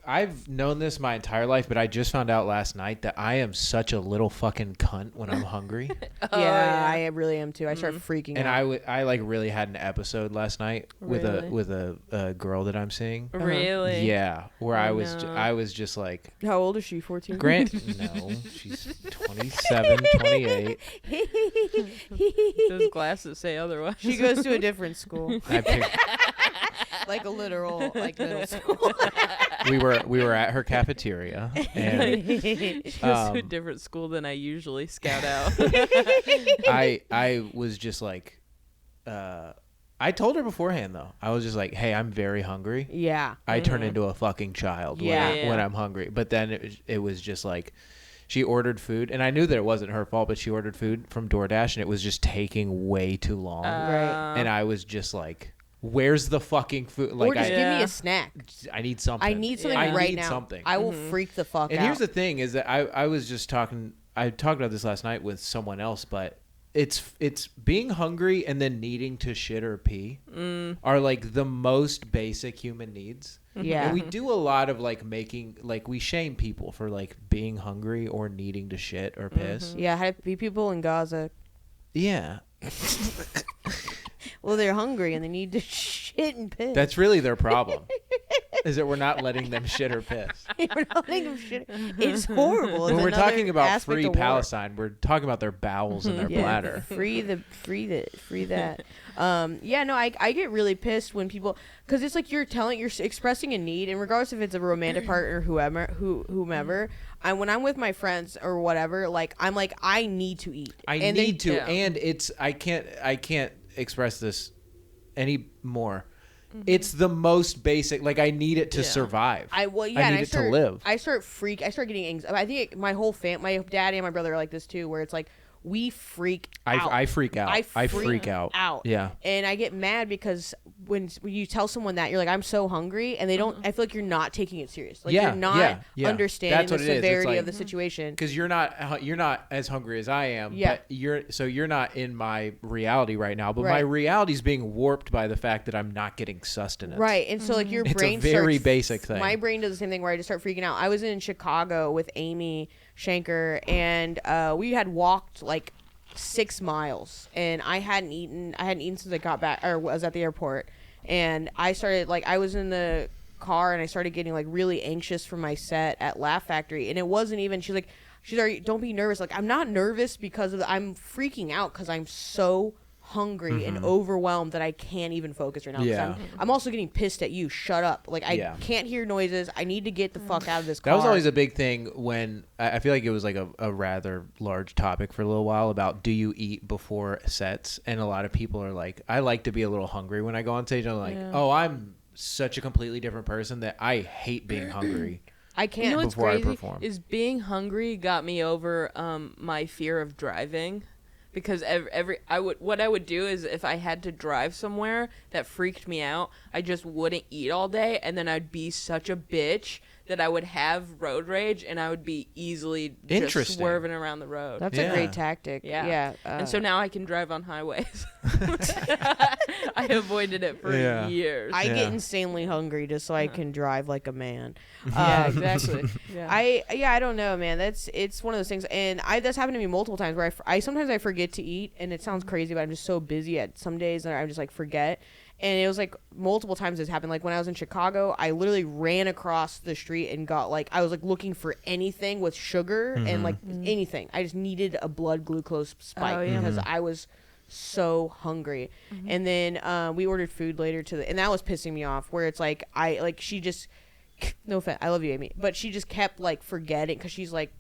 Speaker 2: I've known this my entire life, but I just found out last night that I am such a little fucking cunt when I'm hungry.
Speaker 3: Yeah, I really am too. I start freaking
Speaker 2: And
Speaker 3: out.
Speaker 2: I like really had an episode last night with a girl that I'm seeing.
Speaker 1: Really?
Speaker 2: Yeah, where
Speaker 1: Oh,
Speaker 2: I was just like,
Speaker 3: How old is she? 14?
Speaker 2: Grant, no, she's 27, 28.
Speaker 1: Those glasses say otherwise.
Speaker 3: She goes to a different school.
Speaker 2: I picked,
Speaker 3: like a literal like middle school.
Speaker 2: we were at her cafeteria, and
Speaker 1: She goes to a different school than I usually scout out.
Speaker 2: I was just like, I told her beforehand though. I was just like, hey, I'm very hungry.
Speaker 3: Yeah.
Speaker 2: I turn into a fucking child when I'm hungry. But then it was just like, she ordered food, and I knew that it wasn't her fault, but she ordered food from DoorDash, and it was just taking way too long.
Speaker 3: Right.
Speaker 2: And I was just like, where's the fucking food? Like,
Speaker 3: or just give me a snack.
Speaker 2: I need something.
Speaker 3: I need something right now.
Speaker 2: Something.
Speaker 3: I will freak the fuck out.
Speaker 2: And here's the thing is that I was just talking, I talked about this last night with someone else, but it's being hungry and then needing to shit or pee are like the most basic human needs.
Speaker 3: Yeah.
Speaker 2: And we do a lot of like we shame people for like being hungry or needing to shit or piss.
Speaker 3: Yeah, I had people in Gaza.
Speaker 2: Yeah.
Speaker 3: Well, they're hungry and they need to shit and piss.
Speaker 2: That's really their problem. Is that we're not letting them shit or piss.
Speaker 3: We're not letting them shit. It's horrible.
Speaker 2: When
Speaker 3: It's
Speaker 2: we're
Speaker 3: another
Speaker 2: talking about
Speaker 3: aspect
Speaker 2: free
Speaker 3: of war.
Speaker 2: Palestine, we're talking about their bowels and their bladder.
Speaker 3: Free that. Yeah, no, I get really pissed when people, because it's like you're expressing a need, and regardless if it's a romantic partner or whomever, when I'm with my friends or whatever, like I'm like I need to eat.
Speaker 2: And it's I can't express this anymore. It's the most basic. Like I need it to survive. I need it to live.
Speaker 3: I start getting anxiety. I think my whole my daddy and my brother are like this too, where it's like we freak out.
Speaker 2: I freak out. I freak out. Yeah.
Speaker 3: And I get mad because when you tell someone that, you're like, I'm so hungry, and they don't. I feel like you're not taking it serious. Like you're not understanding the severity of the situation.
Speaker 2: Because you're not as hungry as I am.
Speaker 3: Yeah.
Speaker 2: But you're not in my reality right now. But my reality is being warped by the fact that I'm not getting sustenance.
Speaker 3: Right. And so like your brain.
Speaker 2: It's a very basic thing.
Speaker 3: My brain does the same thing where I just start freaking out. I was in Chicago with Amy Shanker, and we had walked like 6 miles, and I hadn't eaten since I got back or was at the airport, and I started like I was in the car and I started getting like really anxious for my set at Laugh Factory, and it wasn't even she's like don't be nervous. Like I'm not nervous because I'm freaking out because I'm so hungry and overwhelmed that I can't even focus right now.
Speaker 2: Yeah.
Speaker 3: I'm also getting pissed at you. Shut up. Like I can't hear noises. I need to get the fuck out of this car.
Speaker 2: That was always a big thing when I feel like it was like a rather large topic for a little while about do you eat before sets, and a lot of people are like, I like to be a little hungry when I go on stage. And I'm like, oh, I'm such a completely different person that I hate being hungry.
Speaker 3: I can't.
Speaker 1: You know what's
Speaker 2: before
Speaker 1: crazy
Speaker 2: I perform.
Speaker 1: is being hungry got me over my fear of driving. Because what I would do is if I had to drive somewhere that freaked me out, I just wouldn't eat all day, and then I'd be such a bitch that I would have road rage, and I would be easily just swerving around the road.
Speaker 3: That's a great tactic. Yeah.
Speaker 1: And so now I can drive on highways. I avoided it for years.
Speaker 3: I get insanely hungry just so I can drive like a man.
Speaker 1: Yeah, exactly. Yeah.
Speaker 3: I don't know, man. It's one of those things, and that's happened to me multiple times where I sometimes I forget to eat, and it sounds crazy, but I'm just so busy at some days that I just like forget. And it was like multiple times this happened. Like when I was in Chicago, I literally ran across the street and got like I was like looking for anything with sugar and like anything. I just needed a blood glucose spike because I was so hungry. And then we ordered food later and that was pissing me off. Where it's like she just no offense, I love you, Amy, but she just kept like forgetting because she's like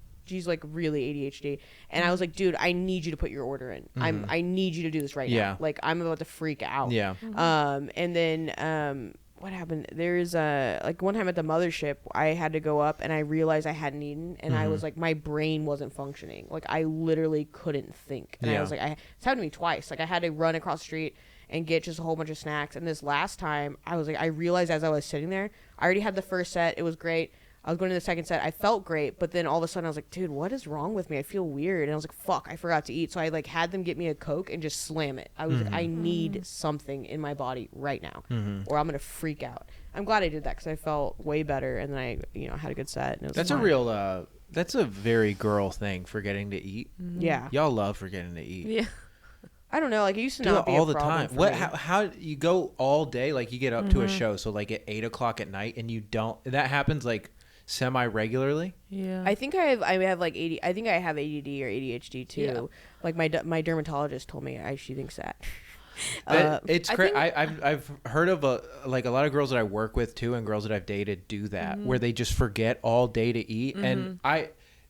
Speaker 3: really ADHD, and I was like, dude, I need you to put your order in. I need you to do this right now. Like I'm about to freak out.
Speaker 2: Yeah.
Speaker 3: And then what happened? There's like one time at the mothership, I had to go up and I realized I hadn't eaten, and I was like, my brain wasn't functioning. Like I literally couldn't think, and I was like, it's happened to me twice. Like I had to run across the street and get just a whole bunch of snacks. And this last time, I was like, I realized as I was sitting there, I already had the first set. It was great. I was going to the second set. I felt great, but then all of a sudden I was like, dude, what is wrong with me? I feel weird. And I was like, fuck, I forgot to eat. So I like had them get me a Coke and just slam it. I was like, I need something in my body right now or I'm going to freak out. I'm glad I did that because I felt way better. And then I had a good set. And it was
Speaker 2: That's
Speaker 3: fine.
Speaker 2: a real, that's a very girl thing, forgetting to eat.
Speaker 3: Yeah.
Speaker 2: Y'all love forgetting to eat.
Speaker 1: Yeah.
Speaker 3: I don't know. Like, it used to
Speaker 2: Do
Speaker 3: not
Speaker 2: it
Speaker 3: be
Speaker 2: all
Speaker 3: a
Speaker 2: the
Speaker 3: problem
Speaker 2: time.
Speaker 3: for
Speaker 2: What?
Speaker 3: me.
Speaker 2: How you go all day? Like you get up to a show, so like at 8:00 at night, and you don't. That happens like semi regularly.
Speaker 1: Yeah.
Speaker 3: I think I have like AD. I think I have ADD or ADHD too.
Speaker 1: Yeah.
Speaker 3: Like my dermatologist told me she thinks that.
Speaker 2: It's crazy. I've heard of a lot of girls that I work with too, and girls that I've dated do that, where they just forget all day to eat, and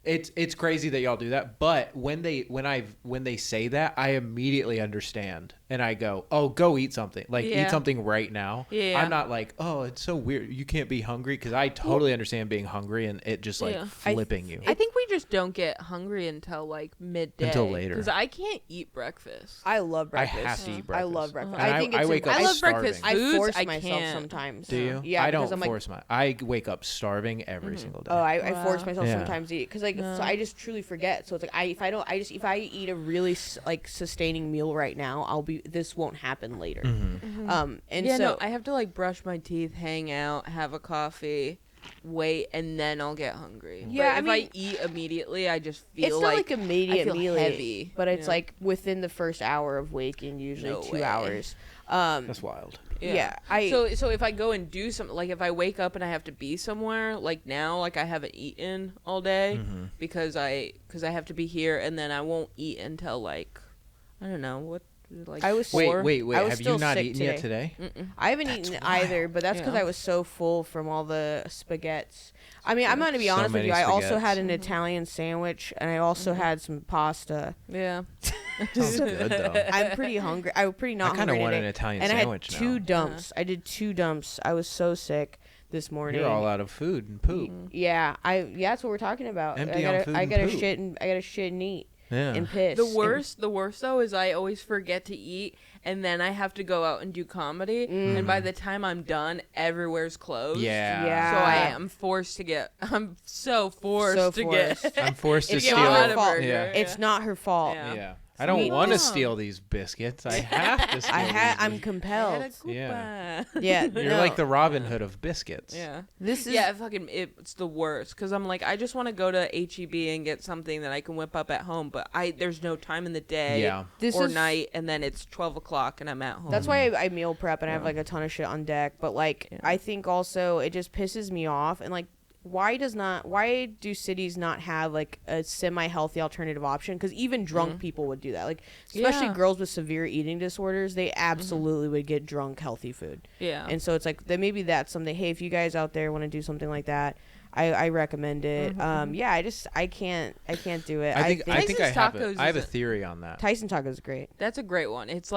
Speaker 2: it's crazy that y'all do that. But when they say that, I immediately understand, and I go, oh, go eat something, eat something right now.
Speaker 1: Yeah.
Speaker 2: I'm not like, oh, it's so weird, you can't be hungry, because I totally understand being hungry and it just flipping you.
Speaker 1: I think we just don't get hungry until midday.
Speaker 2: Until later.
Speaker 1: Because I can't eat breakfast.
Speaker 3: I love breakfast.
Speaker 2: I have to eat breakfast.
Speaker 3: I love breakfast.
Speaker 2: And
Speaker 3: I think it's
Speaker 2: wake up
Speaker 1: I love
Speaker 2: starving.
Speaker 1: breakfast
Speaker 3: I
Speaker 1: foods.
Speaker 3: force
Speaker 1: I
Speaker 3: myself
Speaker 1: can't.
Speaker 3: sometimes.
Speaker 2: Do you?
Speaker 3: Yeah,
Speaker 2: I don't
Speaker 3: because I'm
Speaker 2: force I wake up starving every single day.
Speaker 3: Oh, I force myself
Speaker 2: Yeah.
Speaker 3: sometimes to eat because so I just truly forget. So it's if I eat a really sustaining meal right now, this won't happen later. And
Speaker 1: I have to brush my teeth, hang out, have a coffee, wait, and then I'll get hungry.
Speaker 3: Yeah,
Speaker 1: but if I eat immediately, I just feel
Speaker 3: it's not immediate meal
Speaker 1: heavy,
Speaker 3: but it's within the first hour of waking, usually 2 hours.
Speaker 2: That's wild.
Speaker 3: Yeah.
Speaker 1: So if I go and do something, if I wake up and I have to be somewhere, now, I haven't eaten all day because I have to be here, and then I won't eat until I don't know what.
Speaker 3: I was
Speaker 2: wait.
Speaker 3: I was
Speaker 2: Have
Speaker 3: still
Speaker 2: you not
Speaker 3: sick
Speaker 2: eaten
Speaker 3: today.
Speaker 2: yet today?
Speaker 3: I haven't eaten either, but that's because I was so full from all the spaghettis. I mean, I'm gonna be honest with you. I also had an Italian sandwich, and I also had some pasta.
Speaker 1: Yeah.
Speaker 2: Sounds good though.
Speaker 3: I'm pretty hungry. I'm pretty not
Speaker 2: I
Speaker 3: hungry
Speaker 2: kind of want
Speaker 3: today.
Speaker 2: an Italian
Speaker 3: and
Speaker 2: sandwich
Speaker 3: I had two
Speaker 2: now.
Speaker 3: dumps. I did 2 dumps. I was so sick this morning.
Speaker 2: You're all out of food and poop.
Speaker 3: Yeah, that's what we're talking about.
Speaker 2: Empty on food
Speaker 3: I
Speaker 2: and
Speaker 3: gotta
Speaker 2: poop.
Speaker 3: shit and I gotta shit and eat.
Speaker 2: Yeah.
Speaker 3: And piss.
Speaker 1: The worst though is I always forget to eat, and then I have to go out and do comedy, and by the time I'm done, everywhere's closed.
Speaker 2: Yeah.
Speaker 1: So I am forced to get. I'm so forced to get.
Speaker 2: I'm forced to
Speaker 3: It's
Speaker 2: steal.
Speaker 3: not her fault.
Speaker 2: Yeah.
Speaker 3: It's not her fault.
Speaker 2: Yeah. I don't want to steal these biscuits. I have to steal
Speaker 3: I'm
Speaker 2: these.
Speaker 3: compelled.
Speaker 2: Yeah.
Speaker 3: Yeah.
Speaker 2: You're
Speaker 3: no.
Speaker 2: like the Robin Hood of biscuits.
Speaker 1: Yeah.
Speaker 3: This is
Speaker 1: It's the worst because I'm I just want to go to HEB and get something that I can whip up at home, but there's no time in the day or night, and then it's 12 o'clock and I'm at home.
Speaker 3: That's why I meal prep and I have a ton of shit on deck. But I think also it just pisses me off, and why do cities not have a semi-healthy alternative option? Because even drunk people would do that. Especially girls with severe eating disorders, they absolutely would get drunk healthy food.
Speaker 1: Yeah.
Speaker 3: And so it's then maybe that's something. Hey, if you guys out there want to do something like that, I recommend it. I can't do it.
Speaker 2: I think I
Speaker 1: Tacos
Speaker 2: have a
Speaker 1: is
Speaker 2: theory on that.
Speaker 3: Tyson Tacos is great.
Speaker 1: That's a great one. It's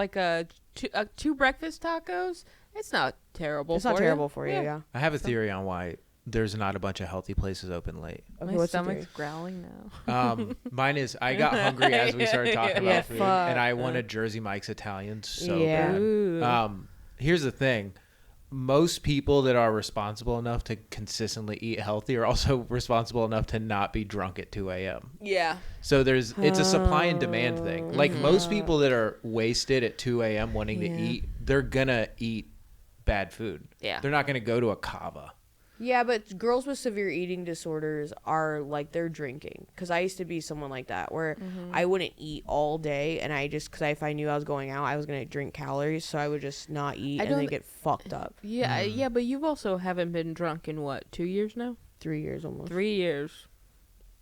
Speaker 1: two breakfast tacos. It's not terrible.
Speaker 3: It's not terrible for you. Yeah.
Speaker 2: I have a theory on why there's not a bunch of healthy places open late.
Speaker 3: Okay,
Speaker 1: My
Speaker 3: what's the
Speaker 1: stomach's
Speaker 3: theory?
Speaker 1: growling now.
Speaker 2: Mine is I got hungry as we started talking about food,
Speaker 3: fuck.
Speaker 2: and I wanted Jersey Mike's Italian so
Speaker 3: Yeah.
Speaker 2: bad. Here's the thing. Most people that are responsible enough to consistently eat healthy are also responsible enough to not be drunk at 2 a.m.
Speaker 1: Yeah.
Speaker 2: So it's a supply and demand thing. Most people that are wasted at 2 a.m. wanting to eat, they're gonna eat bad food.
Speaker 1: Yeah.
Speaker 2: They're not gonna go to a kava.
Speaker 3: Yeah, but girls with severe eating disorders are they're drinking. Because I used to be someone like that where I wouldn't eat all day, and because if I knew I was going out, I was going to drink calories, so I would just not eat and then get fucked up.
Speaker 1: Yeah, yeah, but you've also haven't been drunk in 2 years now?
Speaker 3: 3 years almost.
Speaker 1: 3 years.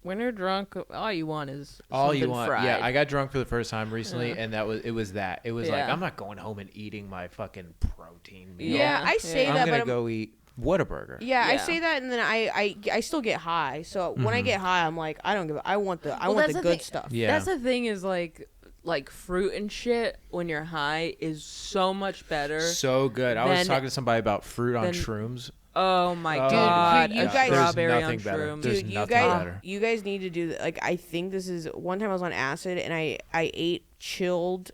Speaker 1: When you're drunk, all you want is
Speaker 2: all you
Speaker 1: something
Speaker 2: want.
Speaker 1: fried.
Speaker 2: Yeah, I got drunk for the first time recently, and it was
Speaker 1: Yeah.
Speaker 2: I'm not going home and eating my fucking protein meal.
Speaker 3: Yeah, I say
Speaker 2: I'm
Speaker 3: that,
Speaker 2: gonna
Speaker 3: but
Speaker 2: go eat Whataburger.
Speaker 3: Yeah, I
Speaker 1: Yeah.
Speaker 3: say that, and then I still get high. So when I get high, I'm I don't give. I want the
Speaker 1: that's the
Speaker 3: good
Speaker 1: thing.
Speaker 3: stuff.
Speaker 2: Yeah.
Speaker 1: That's the thing is like fruit and shit when you're high is so much better.
Speaker 2: So good. I was
Speaker 1: Then-
Speaker 2: talking to somebody about fruit on
Speaker 1: then-
Speaker 2: shrooms.
Speaker 1: Oh my
Speaker 2: Oh,
Speaker 1: god,
Speaker 3: you
Speaker 1: a
Speaker 3: guys-
Speaker 1: strawberry
Speaker 2: There's
Speaker 1: on
Speaker 2: nothing better.
Speaker 1: shrooms.
Speaker 2: There's
Speaker 3: Dude,
Speaker 2: nothing better.
Speaker 3: You guys need to do I think this is one time I was on acid and I ate chilled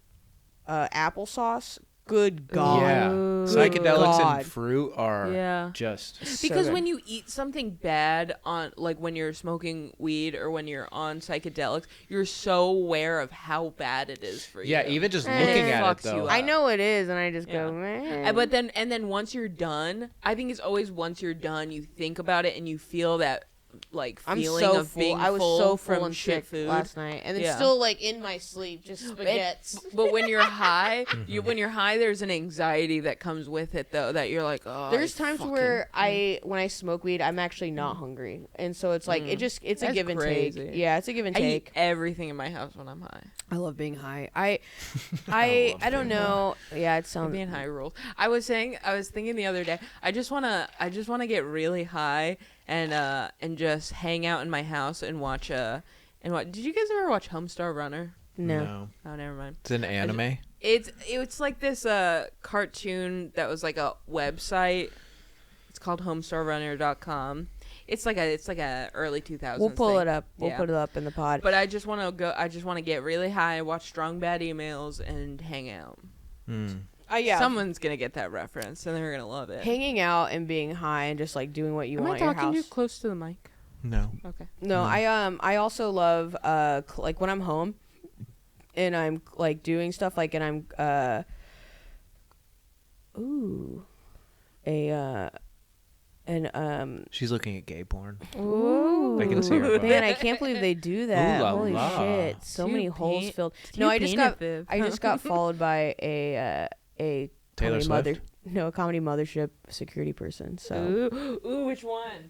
Speaker 3: applesauce. Good God.
Speaker 2: Yeah.
Speaker 1: Ooh.
Speaker 2: Psychedelics
Speaker 3: God.
Speaker 2: and fruit are
Speaker 1: Yeah.
Speaker 2: just
Speaker 1: Because
Speaker 3: good.
Speaker 1: when you eat something bad on when you're smoking weed or when you're on psychedelics, you're so aware of how bad it is for you.
Speaker 2: yeah. Even just
Speaker 3: And
Speaker 2: looking
Speaker 3: it
Speaker 2: at it
Speaker 1: fucks you
Speaker 2: though.
Speaker 1: up.
Speaker 3: I know it is, and I just
Speaker 1: Yeah.
Speaker 3: go, man.
Speaker 1: But then once you're done, I think it's always once you're done, you think about it and you feel that
Speaker 3: I'm
Speaker 1: feeling
Speaker 3: so
Speaker 1: of
Speaker 3: full.
Speaker 1: being
Speaker 3: I was
Speaker 1: full
Speaker 3: so
Speaker 1: from
Speaker 3: full and
Speaker 1: shit
Speaker 3: sick
Speaker 1: food
Speaker 3: last night, and then
Speaker 1: Yeah.
Speaker 3: still like in my sleep, just spaghettis.
Speaker 1: But when you're high, when you're high, there's an anxiety that comes with it, though. That you're like, oh.
Speaker 3: There's times where when I smoke weed, I'm actually not hungry, and so it's like it's a
Speaker 1: That's
Speaker 3: give and
Speaker 1: crazy.
Speaker 3: take. Yeah, it's a give and
Speaker 1: I eat
Speaker 3: take.
Speaker 1: everything in my house when I'm high.
Speaker 3: I love being high. I don't know. Yeah, it sounds
Speaker 1: Being high rules. I was thinking the other day. I just wanna get really high and just hang out in my house and watch Did you guys ever watch Homestar Runner?
Speaker 3: no.
Speaker 1: Oh, never mind.
Speaker 2: It's an anime.
Speaker 1: It's like this cartoon that was like a website. It's called homestarrunner.com. It's like a early 2000s
Speaker 3: We'll pull
Speaker 1: thing.
Speaker 3: it up. We'll
Speaker 1: Yeah.
Speaker 3: put it up in the pod.
Speaker 1: But I just want to get really high, watch Strong Bad Emails, and hang out.
Speaker 3: Yeah.
Speaker 1: Someone's gonna get that reference, and they're gonna love it.
Speaker 3: Hanging out and being high and just like doing what you
Speaker 1: Am I
Speaker 3: want at your
Speaker 1: talking
Speaker 3: house.
Speaker 1: too close to the mic?
Speaker 2: No.
Speaker 1: Okay.
Speaker 3: No, I also love like when I'm home and I'm like doing stuff like and I'm
Speaker 2: She's looking at gay porn.
Speaker 3: ooh.
Speaker 2: I can see her.
Speaker 3: Man, I can't believe they do that.
Speaker 2: Ooh la
Speaker 3: Holy
Speaker 2: la.
Speaker 3: shit. So
Speaker 1: Too
Speaker 3: many holes
Speaker 1: pe-
Speaker 3: filled.
Speaker 1: too
Speaker 3: No, I just
Speaker 1: penitive.
Speaker 3: got followed by a
Speaker 2: Taylor
Speaker 3: comedy
Speaker 2: Swift?
Speaker 3: a comedy mothership security person. So
Speaker 1: Ooh, which one?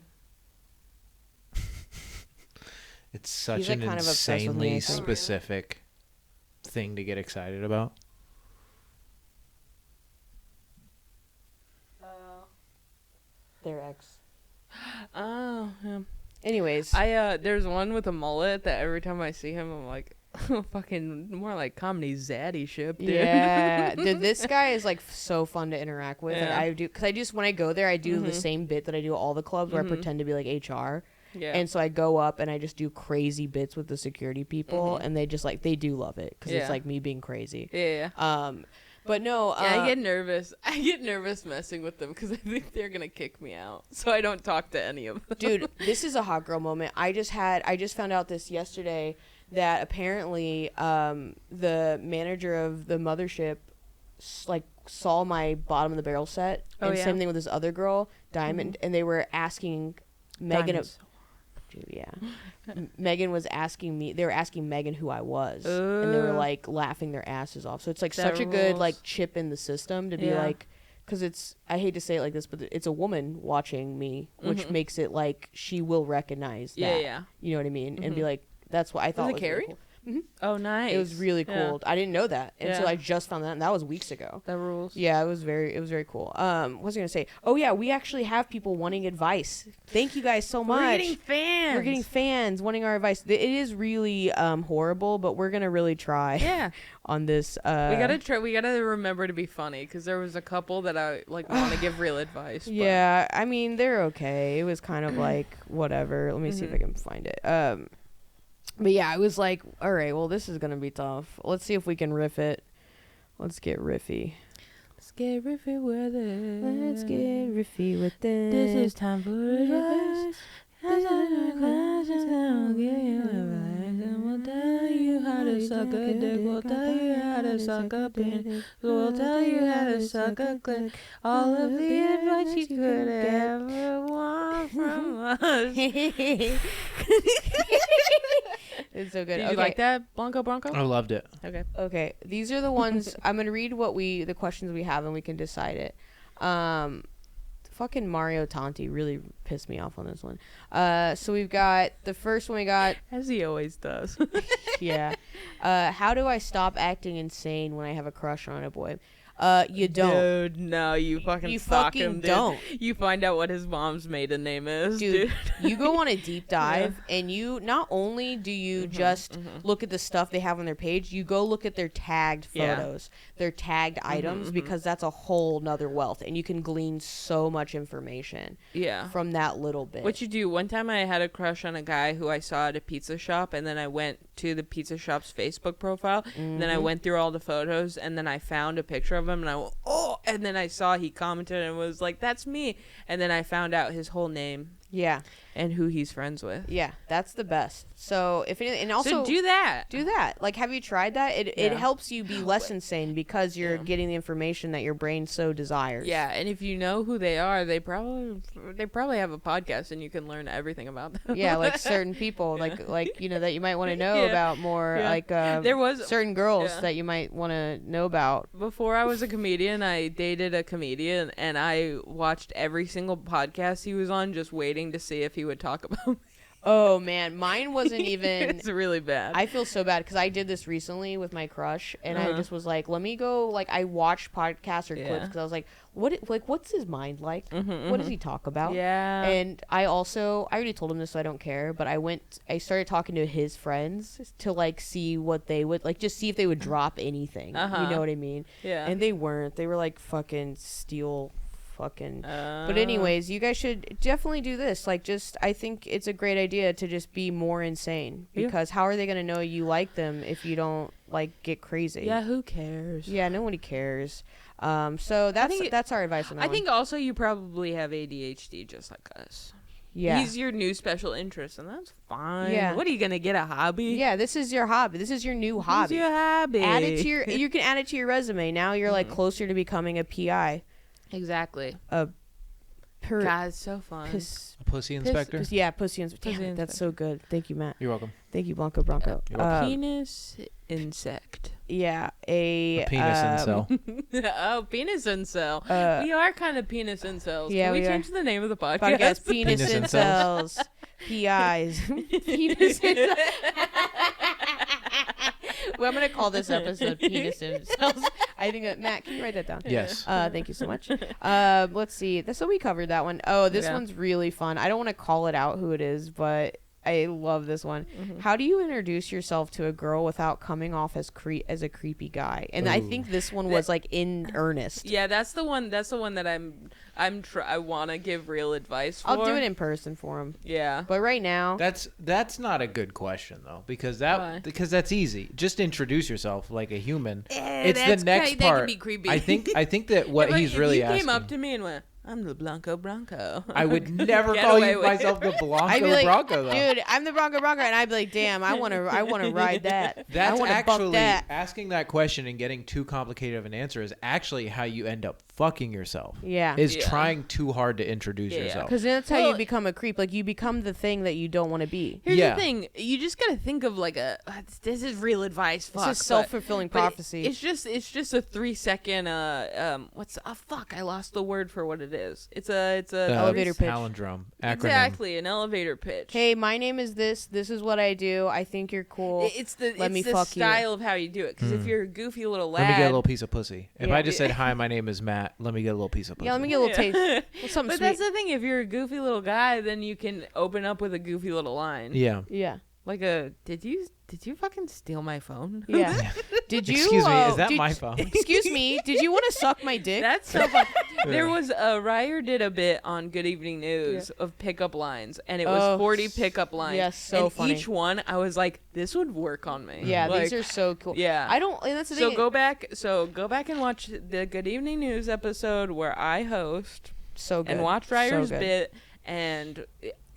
Speaker 2: It's such
Speaker 3: He's, like,
Speaker 2: an
Speaker 3: kind of obsessed with me, I
Speaker 2: insanely
Speaker 3: think.
Speaker 2: specific thing to get excited about.
Speaker 3: their ex.
Speaker 1: Oh, yeah.
Speaker 3: Anyways,
Speaker 1: There's one with a mullet that every time I see him, I'm like, fucking more like comedy zaddy ship, dude.
Speaker 3: yeah, dude, this guy is like so fun to interact with. Like,
Speaker 1: Yeah.
Speaker 3: I do because I just when I go there, I do the same bit that I do at all the clubs where I pretend to be like HR.
Speaker 1: Yeah.
Speaker 3: And so I go up and I just do crazy bits with the security people, and they just like they do love it because it's
Speaker 1: Yeah.
Speaker 3: like me being crazy.
Speaker 1: yeah.
Speaker 3: But no,
Speaker 1: Yeah, I get nervous. I get nervous messing with them because I think they're gonna kick me out, so I don't talk to any of them.
Speaker 3: dude, this is a hot girl moment. I just found out this yesterday that apparently the manager of the mothership like saw my bottom of the barrel set,
Speaker 1: Oh,
Speaker 3: and
Speaker 1: yeah?
Speaker 3: same thing with this other girl, Diamond, and they were asking Megan.
Speaker 1: Diamonds.
Speaker 3: Dude, yeah. Megan was asking me. They were asking Megan who I was, and they were like laughing their asses off. So it's like
Speaker 1: That
Speaker 3: such a good
Speaker 1: rules.
Speaker 3: like chip in the system to be
Speaker 1: Yeah.
Speaker 3: like, because it's I hate to say it like this, but it's a woman watching me, which makes it like she will recognize that.
Speaker 1: Yeah, yeah.
Speaker 3: You know what I mean? And be like, that's what I thought.
Speaker 1: it
Speaker 3: Was
Speaker 1: Carrie?
Speaker 3: really cool.
Speaker 1: Oh, nice.
Speaker 3: It was really
Speaker 1: Yeah.
Speaker 3: cool. I didn't know that until
Speaker 1: Yeah.
Speaker 3: I just found that, and that was weeks ago.
Speaker 1: That rules.
Speaker 3: Yeah, it was very cool. What was I gonna say? Oh yeah, we actually have people wanting advice. Thank you guys so much.
Speaker 1: We're getting fans.
Speaker 3: We're getting fans wanting our advice. It is really horrible, but we're gonna really try
Speaker 1: Yeah.
Speaker 3: on this.
Speaker 1: We gotta try. We gotta remember to be funny because there was a couple that I like want to give real advice. But
Speaker 3: Yeah, I mean they're okay. It was kind of like whatever. Let me see if I can find it. But yeah, it was like, all right, well this is gonna be tough. Let's see if we can riff it. Let's get riffy.
Speaker 1: Let's get riffy with it.
Speaker 3: Let's get riffy with this.
Speaker 1: This is time for advice. We'll tell you how to suck a dick. We'll tell you how to suck a pin. We'll tell you how to suck a click. All of the advice you could ever want from us.
Speaker 3: It's so good.
Speaker 1: Did
Speaker 3: Okay.
Speaker 1: you like that, Blanco Branco?
Speaker 2: I loved it.
Speaker 1: Okay.
Speaker 3: Okay, these are the ones I'm gonna read the questions we have and we can decide it. Fucking Mario Tanti really pissed me off on this one. So we've got the first one we got.
Speaker 1: As he always does.
Speaker 3: Yeah. How do I stop acting insane when I have a crush on a boy? You don't.
Speaker 1: Dude, no, you fucking
Speaker 3: You
Speaker 1: stalk
Speaker 3: fucking
Speaker 1: him, dude.
Speaker 3: don't.
Speaker 1: You find out what his mom's maiden name is,
Speaker 3: Dude,
Speaker 1: dude.
Speaker 3: you go on a deep dive and you not only do you just look at the stuff they have on their page, you go look at their tagged
Speaker 1: Yeah.
Speaker 3: photos, their tagged items, because that's a whole nother wealth and you can glean so much information
Speaker 1: Yeah.
Speaker 3: from that little bit.
Speaker 1: What you do? One time I had a crush on a guy who I saw at a pizza shop, and then I went to the pizza shop's Facebook profile, and then I went through all the photos, and then I found a picture of him, and I went, oh, And then I saw he commented and was like, "That's me." And then I found out his whole name
Speaker 3: Yeah.
Speaker 1: and who he's friends with.
Speaker 3: Yeah, that's the best. So if it, and also
Speaker 1: So do that.
Speaker 3: do that. Like, have you tried that? It
Speaker 1: Yeah.
Speaker 3: helps you be less insane because you're getting the information that your brain so desires.
Speaker 1: Yeah, and if you know who they are, they probably have a podcast, and you can learn everything about them.
Speaker 3: Yeah, like certain people, like you know, that you might want to know
Speaker 1: Yeah.
Speaker 3: about more.
Speaker 1: Yeah.
Speaker 3: Like
Speaker 1: There was
Speaker 3: certain girls
Speaker 1: yeah.
Speaker 3: that you might want to know about.
Speaker 1: Before I was a comedian, I dated a comedian, and I watched every single podcast he was on, just waiting to see if he would talk about me.
Speaker 3: Oh man, mine wasn't even.
Speaker 1: It's really bad.
Speaker 3: I feel so bad because I did this recently with my crush, and I just was like, let me go. Like, I watched podcasts or clips because I was like, what's his mind like? What does he talk about?
Speaker 1: Yeah.
Speaker 3: And I already told him this, so I don't care. But I started talking to his friends to like see what they would like, just see if they would drop anything. You know what I mean?
Speaker 1: Yeah.
Speaker 3: And they weren't. They were like fucking steel. But anyways, you guys should definitely do this. Like, just I think it's a great idea to just be more insane, because how are they gonna know you like them if you don't like get crazy?
Speaker 1: Yeah, who cares?
Speaker 3: Yeah, nobody cares. So that's our advice on that
Speaker 1: I
Speaker 3: one.
Speaker 1: think also you probably have ADHD just like us.
Speaker 3: Yeah.
Speaker 1: He's your new special interest, and that's fine.
Speaker 3: Yeah.
Speaker 1: What are you gonna get, a hobby?
Speaker 3: Yeah, this is your hobby. This is your new hobby.
Speaker 1: What's your hobby?
Speaker 3: Add it to your. You can add it to your resume. Now you're like closer to becoming a PI.
Speaker 1: Exactly.
Speaker 3: God,
Speaker 1: it's so fun.
Speaker 2: A pussy inspector.
Speaker 3: Pussy inspector. Damn, that's so good. Thank you, Matt.
Speaker 2: You're welcome.
Speaker 3: Thank you, Blanco Branco.
Speaker 2: You're welcome.
Speaker 1: Penis insect.
Speaker 3: Yeah,
Speaker 2: A penis incel.
Speaker 1: Oh, penis incel. We are kind of penis incels.
Speaker 3: Yeah,
Speaker 1: Can we
Speaker 3: we
Speaker 1: change the name of the podcast?
Speaker 3: Podcast penis
Speaker 2: Penis
Speaker 3: incels. PIs. Penis incels. Well, I'm gonna call this episode "Penis Incels." I think that Matt, can you write that down?
Speaker 2: Yes.
Speaker 3: Thank you so much. Let's see. So we covered that one. Oh, this one's really fun. I don't want to call it out who it is, but I love this one. How do you introduce yourself to a girl without coming off as a creepy guy? And I think this one was like in earnest.
Speaker 1: Yeah, that's the one. That's the one that I want to give real advice for.
Speaker 3: I'll do it in person for him.
Speaker 1: Yeah.
Speaker 3: But right now,
Speaker 2: That's not a good question though, because
Speaker 1: Why?
Speaker 2: that's easy. Just introduce yourself like a human. It's
Speaker 1: that's
Speaker 2: the next
Speaker 1: that can
Speaker 2: part.
Speaker 1: be creepy.
Speaker 2: I think that what
Speaker 1: If
Speaker 2: he's really
Speaker 1: you
Speaker 2: asking.
Speaker 1: came up to me and went, "I'm the Blanco Branco."
Speaker 2: I would never
Speaker 1: Get
Speaker 2: call
Speaker 1: away
Speaker 2: you
Speaker 1: with
Speaker 2: myself
Speaker 1: it.
Speaker 2: the Blanco
Speaker 3: I'd be like,
Speaker 2: Branco though.
Speaker 3: dude, I'm the Bronco, and I'd be like, damn, I want to ride that. I
Speaker 2: That's
Speaker 3: want to buck
Speaker 2: actually
Speaker 3: that.
Speaker 2: asking that question and getting too complicated of an answer is actually how you end up fucking yourself.
Speaker 3: Yeah.
Speaker 2: Is
Speaker 1: Yeah.
Speaker 2: trying too hard to introduce yourself.
Speaker 3: Because that's how you
Speaker 1: Well-
Speaker 3: become a creep. Like, you become the thing that you don't want to be.
Speaker 1: Here's
Speaker 2: Yeah.
Speaker 1: the thing: you just gotta think of like this is real advice.
Speaker 3: It's
Speaker 1: Fuck,
Speaker 3: a self-fulfilling
Speaker 1: but
Speaker 3: prophecy.
Speaker 1: It's just a 3-second fuck, I lost the word for what it is. It's a
Speaker 3: Elevator pitch.
Speaker 2: Palindrome. Acronym.
Speaker 1: Exactly, an elevator pitch.
Speaker 3: Hey, my name is this. This is what I do. I think you're cool.
Speaker 1: It's the
Speaker 3: Let me
Speaker 1: it's the
Speaker 3: fuck you.
Speaker 1: style of how you do it. Because if you're a goofy little lad,
Speaker 2: Let me get a little piece of pussy. If
Speaker 3: Yeah.
Speaker 2: I just said, hi, my name is Matt, let me get a little piece of pussy.
Speaker 3: Yeah, let me get a little taste. Well, something
Speaker 1: But
Speaker 3: sweet.
Speaker 1: that's the thing. If you're a goofy little guy, then you can open up with a goofy little line.
Speaker 2: Yeah.
Speaker 3: Yeah.
Speaker 1: Like did you fucking steal my phone?
Speaker 3: Yeah. Did you?
Speaker 2: Excuse me, is that
Speaker 3: did-
Speaker 2: my phone?
Speaker 3: Excuse me. Did you want to suck my dick?
Speaker 1: That's so fun. There was Ryer did a bit on Good Evening News of pickup lines, and it was 40 pickup lines.
Speaker 3: yes, so
Speaker 1: and
Speaker 3: funny.
Speaker 1: each one, I was like, this would work on me.
Speaker 3: Yeah,
Speaker 1: Like,
Speaker 3: these are so cool.
Speaker 1: Yeah.
Speaker 3: I don't. And that's the
Speaker 1: So
Speaker 3: thing.
Speaker 1: go back and watch the Good Evening News episode where I host,
Speaker 3: So good.
Speaker 1: and watch Ryer's
Speaker 3: so good.
Speaker 1: bit, and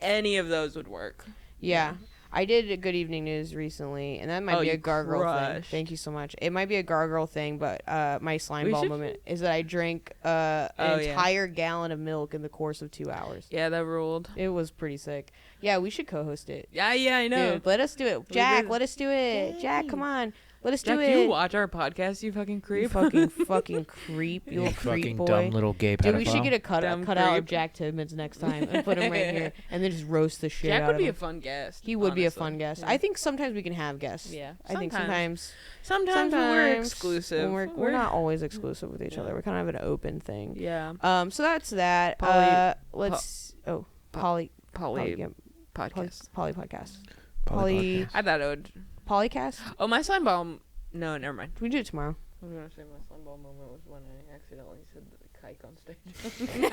Speaker 1: any of those would work.
Speaker 3: Yeah. I did a Good Evening News recently, and that might be a
Speaker 1: you
Speaker 3: Gargyrl thing.
Speaker 1: crushed.
Speaker 3: Thank you so much. It might be a Gargyrl thing, but my slime
Speaker 1: We
Speaker 3: ball
Speaker 1: should-
Speaker 3: moment is that I drank an
Speaker 1: Oh, yeah.
Speaker 3: entire gallon of milk in the course of 2 hours.
Speaker 1: Yeah, that ruled.
Speaker 3: It was pretty sick. Yeah, we should co-host it.
Speaker 1: Yeah, I know.
Speaker 3: Dude, let us do it. Jack,
Speaker 1: did.
Speaker 3: let us do it. Jack, come on. Let us
Speaker 1: Jack,
Speaker 3: do
Speaker 1: do
Speaker 3: it.
Speaker 1: you watch our podcast, you fucking
Speaker 3: You
Speaker 1: creep?
Speaker 3: fucking creep. You
Speaker 2: You
Speaker 3: little creep
Speaker 2: fucking
Speaker 3: boy.
Speaker 2: dumb little gay pedophile.
Speaker 3: Dude, we should get a
Speaker 1: Dumb
Speaker 3: cutout of
Speaker 1: creep.
Speaker 3: Jack Timmons next time and put him right here, and then just roast the shit
Speaker 1: Jack
Speaker 3: out
Speaker 1: would
Speaker 3: of
Speaker 1: be
Speaker 3: him.
Speaker 1: a fun guest.
Speaker 3: He would be a
Speaker 1: honestly.
Speaker 3: fun guest.
Speaker 1: Yeah.
Speaker 3: I think sometimes we can have guests.
Speaker 1: Yeah,
Speaker 3: I think
Speaker 1: sometimes.
Speaker 3: sometimes
Speaker 1: Sometimes we're exclusive.
Speaker 3: when we're not always exclusive with each other. We kind of have an open thing.
Speaker 1: Yeah.
Speaker 3: So that's that.
Speaker 1: Poly-
Speaker 3: Let's
Speaker 1: po-
Speaker 3: poly
Speaker 1: Poly
Speaker 3: podcast.
Speaker 1: podcast.
Speaker 3: Poly podcast.
Speaker 2: Poly
Speaker 3: Poly
Speaker 1: I thought it would.
Speaker 3: Polycast.
Speaker 1: Oh, my slime ball. No, never mind.
Speaker 3: We can do it tomorrow.
Speaker 1: I was gonna say my slime ball moment was when I accidentally said the kike on stage.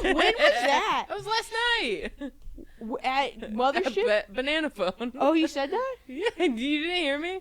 Speaker 3: When was that?
Speaker 1: That was last night.
Speaker 3: At Mothership.
Speaker 1: Banana phone.
Speaker 3: Oh, you said that?
Speaker 1: Yeah, you didn't hear me?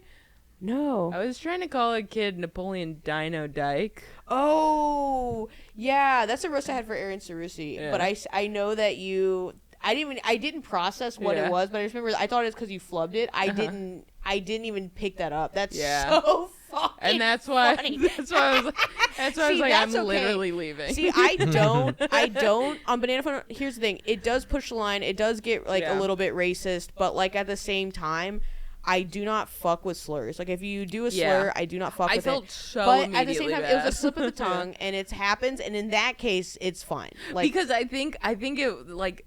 Speaker 3: No.
Speaker 1: I was trying to call a kid Napoleon Dino Dyke.
Speaker 3: Oh, yeah, that's a roast I had for Aaron Cerusi.
Speaker 1: Yeah.
Speaker 3: But I know that you. I didn't process what
Speaker 1: Yeah.
Speaker 3: it was, but I just remember I thought it was because you flubbed it. I didn't even pick that up. That's
Speaker 1: Yeah.
Speaker 3: so fucking
Speaker 1: And that's why
Speaker 3: funny.
Speaker 1: that's why I was like,
Speaker 3: See,
Speaker 1: I'm
Speaker 3: that's okay.
Speaker 1: literally leaving.
Speaker 3: See, I don't on Banana Phone. Here's the thing: it does push the line. It does get like a
Speaker 1: Yeah.
Speaker 3: little bit racist, but like at the same time, I do not fuck with slurs. Like if you do a slur,
Speaker 1: Yeah.
Speaker 3: I do not fuck
Speaker 1: I
Speaker 3: with
Speaker 1: felt
Speaker 3: it.
Speaker 1: so
Speaker 3: But at the same
Speaker 1: immediately
Speaker 3: time, it was a
Speaker 1: bad.
Speaker 3: slip of the tongue, and it happens. And in that case, it's fine. Like
Speaker 1: because I think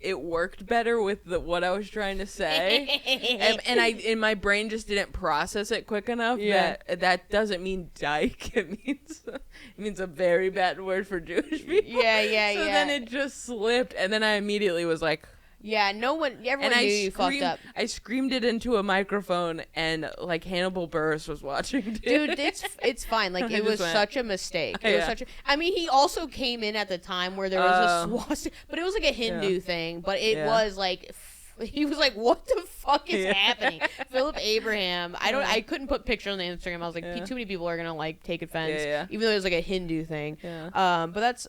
Speaker 1: it worked better with what I was trying to say, and my brain just didn't process it quick enough.
Speaker 3: Yeah.
Speaker 1: That doesn't mean dyke. It means a very bad word for Jewish people.
Speaker 3: Yeah.
Speaker 1: So then it just slipped, and then I immediately was like,
Speaker 3: yeah, everyone
Speaker 1: and
Speaker 3: knew
Speaker 1: I
Speaker 3: you fucked up.
Speaker 1: I screamed it into a microphone, and like Hannibal Buress was watching.
Speaker 3: Dude, it's fine. Like
Speaker 1: I
Speaker 3: it was
Speaker 1: just went,
Speaker 3: such a mistake. It was
Speaker 1: Yeah.
Speaker 3: such a. I mean, he also came in at the time where there was a swastika, but it was like a Hindu thing. But it
Speaker 1: Yeah.
Speaker 3: was like he was like, "What the fuck is
Speaker 1: Yeah.
Speaker 3: happening?" Philip Abraham. I couldn't put picture on the Instagram. I was like,
Speaker 1: Yeah.
Speaker 3: too many people are gonna like take offense,
Speaker 1: Yeah.
Speaker 3: even though it was like a Hindu thing.
Speaker 1: Yeah.
Speaker 3: But that's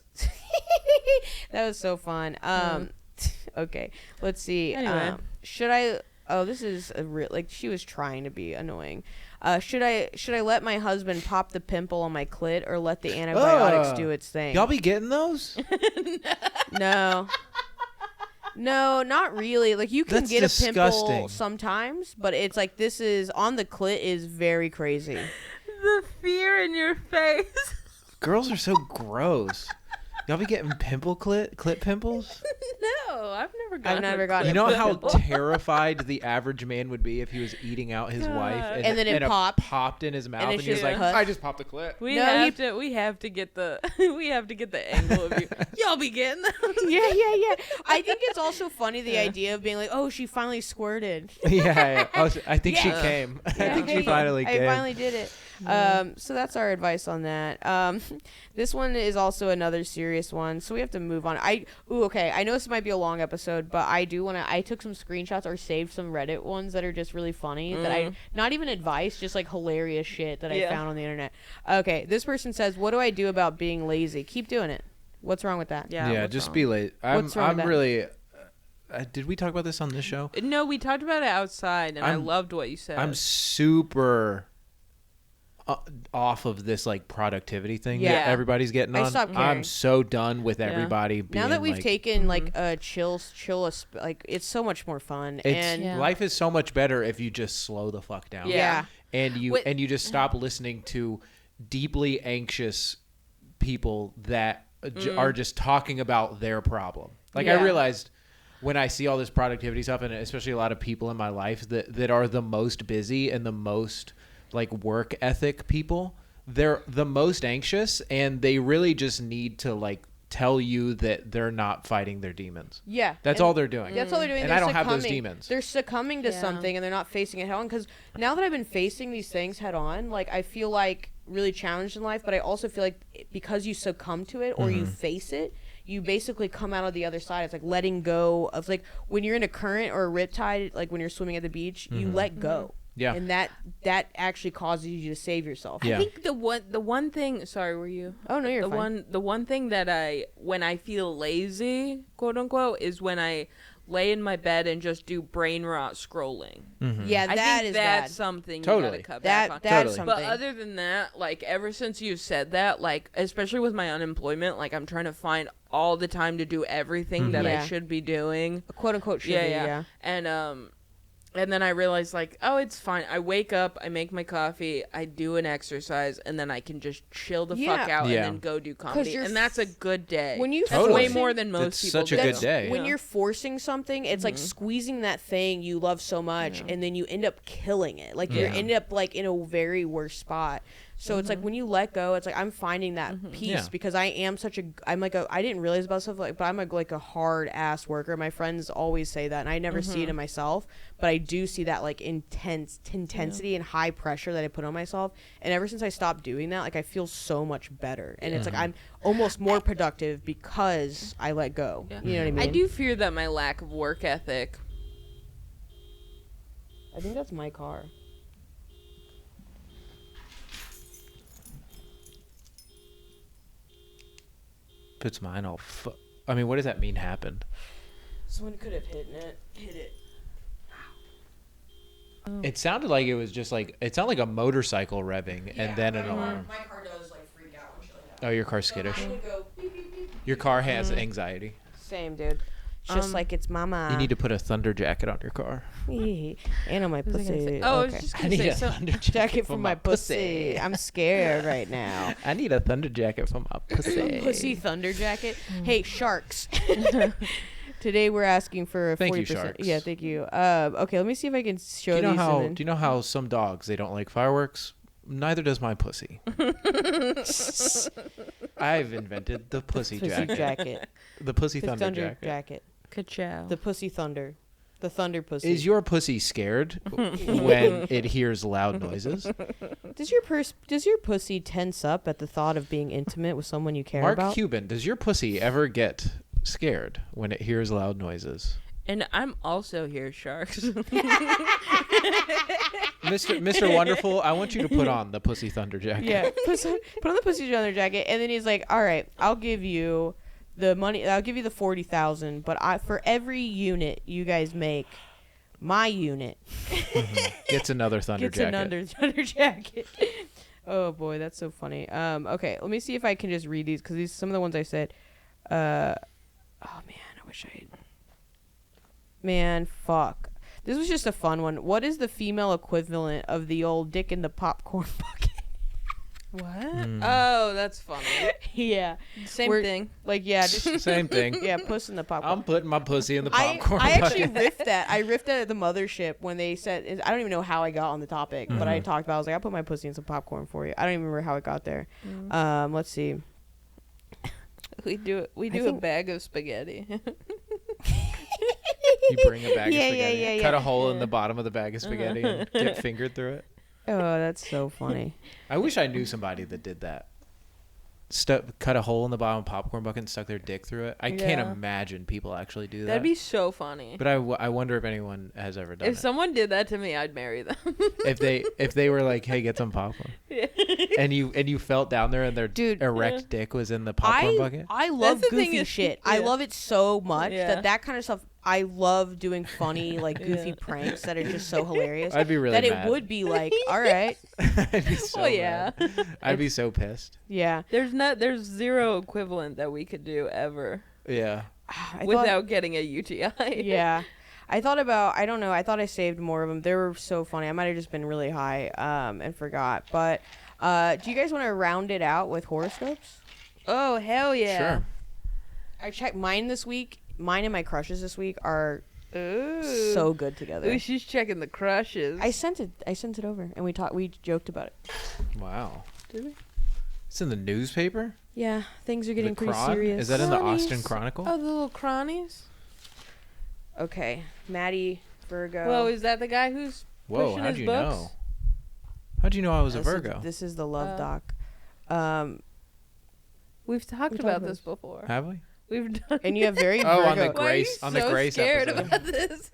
Speaker 3: that was so fun. Okay, let's see.
Speaker 1: Anyway.
Speaker 3: Should I? Oh, this is a real like she was trying to be annoying. Should I let my husband pop the pimple on my clit or let the antibiotics do its thing?
Speaker 2: Y'all be getting those?
Speaker 3: No. No, not really. Like you can
Speaker 2: That's
Speaker 3: get a pimple
Speaker 2: disgusting.
Speaker 3: sometimes, but it's like this is on the clit is very crazy.
Speaker 1: The fear in your face.
Speaker 2: Girls are so gross. Y'all be getting clit pimples?
Speaker 1: No, I've never gotten.
Speaker 3: never gotten
Speaker 2: You
Speaker 3: a
Speaker 2: know
Speaker 3: clit
Speaker 2: how
Speaker 3: pimple.
Speaker 2: terrified the average man would be if he was eating out his wife
Speaker 3: And then it popped.
Speaker 2: popped in his mouth
Speaker 3: And
Speaker 2: and,
Speaker 3: it's
Speaker 2: he was
Speaker 3: just
Speaker 2: like,
Speaker 3: pus.
Speaker 2: I just popped the clit.
Speaker 1: We
Speaker 3: No,
Speaker 1: have to get the angle of you. Y'all be getting those.
Speaker 3: Yeah. I think it's also funny the idea of being like, oh, she finally squirted.
Speaker 2: yeah. Oh, I think she
Speaker 3: Yeah.
Speaker 2: came. I
Speaker 3: Yeah,
Speaker 2: think she finally
Speaker 3: I
Speaker 2: came.
Speaker 3: finally did it. So that's our advice on that. This one is also another serious one, so we have to move on. Okay. I know this might be a long episode, but I do want to. I took some screenshots or saved some Reddit ones that are just really funny. That I not even advice, just like hilarious shit that I found on the internet. Okay, this person says, "What do I do about being lazy? Keep doing it. What's wrong with that?"
Speaker 1: Yeah.
Speaker 2: Yeah,
Speaker 1: what's
Speaker 2: just
Speaker 1: wrong?
Speaker 2: be late.
Speaker 3: What's wrong with that?
Speaker 2: Really. Did we talk about this on this show?
Speaker 1: No, we talked about it outside, and I loved what you said.
Speaker 2: I'm super off of this like productivity thing
Speaker 3: Yeah.
Speaker 2: that everybody's getting
Speaker 3: I
Speaker 2: on.
Speaker 3: stopped caring.
Speaker 2: I'm so done with everybody being
Speaker 3: Now that we've
Speaker 2: like,
Speaker 3: taken like a like it's so much more fun.
Speaker 2: it's,
Speaker 3: And
Speaker 2: life is so much better if you just slow the fuck down.
Speaker 3: yeah.
Speaker 2: And you
Speaker 1: Wait.
Speaker 2: and you just stop listening to deeply anxious people that are just talking about their problem. Like I
Speaker 3: Yeah.
Speaker 2: realized when I see all this productivity stuff, and especially a lot of people in my life that are the most busy and the most like work ethic people, they're the most anxious, and they really just need to like tell you that they're not fighting their demons.
Speaker 3: Yeah.
Speaker 2: That's
Speaker 3: and
Speaker 2: all they're doing.
Speaker 3: That's all they're doing.
Speaker 2: And
Speaker 3: They're
Speaker 2: I don't have those
Speaker 3: succumbing.
Speaker 2: demons.
Speaker 3: They're succumbing to
Speaker 1: Yeah.
Speaker 3: something and they're not facing it head on. Because now that I've been facing these things head on, like I feel like really challenged in life, but I also feel like because you succumb to it or you face it, you basically come out of the other side. It's like letting go of like when you're in a current or a riptide, like when you're swimming at the beach, you let go.
Speaker 2: Yeah.
Speaker 3: And that actually causes you to save yourself.
Speaker 2: Yeah.
Speaker 1: I think the one thing. Sorry, were you?
Speaker 3: Oh no, you're
Speaker 1: the
Speaker 3: fine.
Speaker 1: the one thing that when I feel lazy, quote unquote, is when I lay in my bed and just do brain rot scrolling.
Speaker 3: Yeah,
Speaker 1: I
Speaker 3: that
Speaker 1: think
Speaker 3: is
Speaker 1: that's
Speaker 3: bad.
Speaker 1: something
Speaker 2: Totally.
Speaker 1: you gotta cut back on.
Speaker 3: That's
Speaker 2: Totally.
Speaker 3: something.
Speaker 1: But other than that, like ever since you said that, like especially with my unemployment, like I'm trying to find all the time to do everything that
Speaker 3: Yeah.
Speaker 1: I should be doing.
Speaker 3: Quote unquote should be, yeah.
Speaker 1: And then I realized, like, oh, it's fine. I wake up, I make my coffee, I do an exercise, and then I can just chill the fuck out
Speaker 2: Yeah.
Speaker 1: and then go do comedy.
Speaker 3: you're
Speaker 1: And that's a good day.
Speaker 3: When you
Speaker 1: that's
Speaker 2: Totally.
Speaker 1: way more than most
Speaker 2: It's
Speaker 1: people
Speaker 2: such a
Speaker 1: do.
Speaker 2: good day.
Speaker 3: When you're forcing something, it's like squeezing that thing you love so much, and then you end up killing it. Like you
Speaker 2: Yeah.
Speaker 3: end up like in a very worse spot. So it's like when you let go, it's like I'm finding that peace
Speaker 2: Yeah.
Speaker 3: because I didn't realize about stuff like, but I'm like a hard ass worker. My friends always say that, and I never see it in myself, but I do see that like intensity and high pressure that I put on myself. And ever since I stopped doing that, like I feel so much better, and it's like I'm almost more productive because I let go.
Speaker 1: Yeah.
Speaker 3: You know what I mean?
Speaker 1: I do fear that my lack of work ethic.
Speaker 3: I think that's my car.
Speaker 2: puts mine all. I mean, what does that mean happened?
Speaker 3: Someone could have hit it.
Speaker 2: It sounded like it was just like it sounded like a motorcycle revving and then an alarm.
Speaker 3: My car does like freak out when shit like that.
Speaker 2: Oh, your car's skittish.
Speaker 3: Mine would go beep, beep, beep.
Speaker 2: Your car has anxiety.
Speaker 3: Same, dude. It's just like it's mama.
Speaker 2: You need to put a thunder jacket on your car.
Speaker 3: And on my
Speaker 1: What was I gonna
Speaker 3: pussy.
Speaker 1: say? Oh, I was
Speaker 3: Okay.
Speaker 1: just
Speaker 2: I
Speaker 1: gonna
Speaker 2: need
Speaker 1: say
Speaker 2: a
Speaker 1: so.
Speaker 2: thunder
Speaker 3: Jacket for my pussy. I'm scared right now.
Speaker 2: I need a thunder jacket for my pussy.
Speaker 3: Pussy thunder jacket. Hey, sharks. Today we're asking for a 40%.
Speaker 2: Thank you, sharks.
Speaker 3: Yeah, thank you. Okay, let me see if I can show
Speaker 2: Do you know
Speaker 3: these.
Speaker 2: how?
Speaker 3: and then-
Speaker 2: Do you know how some dogs they don't like fireworks? Neither does my pussy. I've invented the pussy jacket. The pussy
Speaker 3: The
Speaker 2: thunder jacket.
Speaker 3: jacket.
Speaker 1: Ka-chow.
Speaker 3: The pussy thunder. The thunder pussy.
Speaker 2: Is your pussy scared when it hears loud noises?
Speaker 3: Does your pussy tense up at the thought of being intimate with someone you care
Speaker 2: Mark
Speaker 3: about?
Speaker 2: Cuban, does your pussy ever get scared when it hears loud noises?
Speaker 1: And I'm also here, sharks.
Speaker 2: Mr. Wonderful, I want you to put on the pussy thunder jacket.
Speaker 3: Yeah, put on the pussy thunder jacket, and then he's like, "All right, I'll give you the money. I'll give you the 40,000, but for every unit you guys make, my unit
Speaker 2: Gets another thunder
Speaker 3: gets
Speaker 2: jacket.
Speaker 3: another thunder jacket." Oh boy, that's so funny. Okay, let me see if I can just read these because some of the ones I said. Oh man, I wish I had. Man, fuck. This was just a fun one. What is the female equivalent of the old dick in the popcorn bucket?
Speaker 1: What? Oh, that's funny.
Speaker 3: Yeah.
Speaker 1: Same
Speaker 3: We're-
Speaker 1: thing.
Speaker 3: Like, yeah, just,
Speaker 2: Same thing.
Speaker 3: yeah, puss in the popcorn.
Speaker 2: I'm putting my pussy in the popcorn
Speaker 3: I actually
Speaker 2: bucket.
Speaker 3: riffed that. I riffed that at the mothership when they said, I don't even know how I got on the topic, but I talked about, I was like, I'll put my pussy in some popcorn for you. I don't even remember how it got there. Let's see.
Speaker 1: We do a
Speaker 3: think-
Speaker 1: bag of spaghetti.
Speaker 2: You bring a bag
Speaker 3: Yeah,
Speaker 2: of spaghetti,
Speaker 3: yeah,
Speaker 2: cut a hole in the bottom of the bag of spaghetti, and get fingered through it.
Speaker 3: Oh, that's so funny.
Speaker 2: I wish I knew somebody that did that. Cut a hole in the bottom of a popcorn bucket and stuck their dick through it. I can't
Speaker 1: Yeah.
Speaker 2: imagine people actually do that.
Speaker 1: That'd be so funny.
Speaker 2: But I wonder if anyone has ever done
Speaker 1: If
Speaker 2: it.
Speaker 1: someone did that to me, I'd marry them.
Speaker 2: if they were like, hey, get some popcorn,
Speaker 1: Yeah.
Speaker 2: and you felt down there and their
Speaker 3: Dude,
Speaker 2: erect dick was in the popcorn bucket.
Speaker 3: I love
Speaker 1: That's the thing
Speaker 3: goofy
Speaker 1: is-
Speaker 3: shit. I
Speaker 1: yeah.
Speaker 3: love it so much
Speaker 1: Yeah.
Speaker 3: that kind of stuff. I love doing funny, like goofy pranks that are just so hilarious.
Speaker 2: I'd be really
Speaker 3: that
Speaker 2: mad.
Speaker 3: it would be like, all right,
Speaker 2: I'd be so
Speaker 1: Oh yeah.
Speaker 2: mad. I'd be so pissed.
Speaker 3: yeah.
Speaker 1: There's zero equivalent that we could do ever
Speaker 2: Yeah.
Speaker 1: without getting a UTI.
Speaker 3: Yeah. I thought I saved more of them. They were so funny. I might have just been really high and forgot. But do you guys want to round it out with horoscopes?
Speaker 1: Oh hell yeah.
Speaker 2: Sure.
Speaker 3: I checked mine this week. Mine and my crushes this week are
Speaker 1: Ooh.
Speaker 3: so good together.
Speaker 1: Ooh, she's checking the crushes.
Speaker 3: I sent it over and we joked about it.
Speaker 2: Wow.
Speaker 1: Did we?
Speaker 2: It's in the newspaper.
Speaker 3: Yeah, things are getting
Speaker 2: The
Speaker 3: pretty
Speaker 2: Cron?
Speaker 3: serious.
Speaker 2: Is that in the
Speaker 1: Cronies.
Speaker 2: Austin Chronicle?
Speaker 1: Oh, the little cronies.
Speaker 3: Okay, Maddie, Virgo.
Speaker 1: Whoa, is that the guy who's
Speaker 2: Whoa,
Speaker 1: pushing
Speaker 2: how'd
Speaker 1: his
Speaker 2: you
Speaker 1: books?
Speaker 2: know? How'd you know I was a
Speaker 3: This is-
Speaker 2: Virgo?
Speaker 3: This is the love
Speaker 1: Oh.
Speaker 3: doc.
Speaker 1: We've talked
Speaker 3: We
Speaker 1: about
Speaker 3: talked
Speaker 1: this before.
Speaker 2: Have we?
Speaker 1: We've done.
Speaker 3: And you have very
Speaker 2: Oh, on
Speaker 3: Virgo.
Speaker 2: the
Speaker 1: Why are you
Speaker 2: Grace- on
Speaker 1: so
Speaker 2: the Grace
Speaker 1: scared
Speaker 2: episode.
Speaker 1: about this?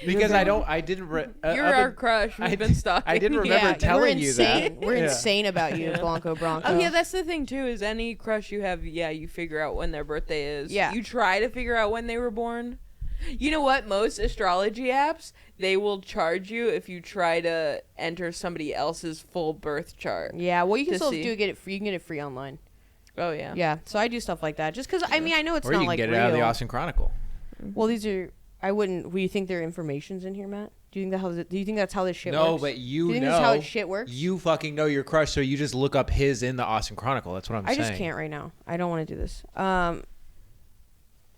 Speaker 2: Because I didn't.
Speaker 1: You're our crush. We've been stalking.
Speaker 2: I didn't
Speaker 1: you.
Speaker 2: remember
Speaker 3: Yeah,
Speaker 2: telling
Speaker 3: we're
Speaker 2: you
Speaker 3: insane.
Speaker 2: that.
Speaker 3: We're
Speaker 2: Yeah.
Speaker 3: insane about you, Blanco Branco.
Speaker 1: Oh yeah, that's the thing too. Is any crush you have, yeah, you figure out when their birthday is.
Speaker 3: Yeah.
Speaker 1: You try to figure out when they were born. You know what? Most astrology apps, they will charge you if you try to enter somebody else's full birth chart.
Speaker 3: Yeah, well, you can
Speaker 1: To
Speaker 3: still
Speaker 1: see.
Speaker 3: get it free. You can get it free online.
Speaker 1: Oh yeah.
Speaker 3: Yeah, so I do stuff like that just because I mean I know it's
Speaker 2: Or
Speaker 3: not
Speaker 2: you can
Speaker 3: like
Speaker 2: get it
Speaker 3: real.
Speaker 2: out of the Austin Chronicle.
Speaker 3: Well, these are. I wouldn't. Do you think their information's in here, Matt? Do you think that's how this shit
Speaker 2: No,
Speaker 3: works?
Speaker 2: but
Speaker 3: Do
Speaker 2: you
Speaker 3: you think
Speaker 2: know.
Speaker 3: this is how this shit works?
Speaker 2: You fucking know your crush, so you just look up his in the Austin Chronicle. That's what I'm
Speaker 3: I
Speaker 2: saying.
Speaker 3: just can't right now. I don't want to do this.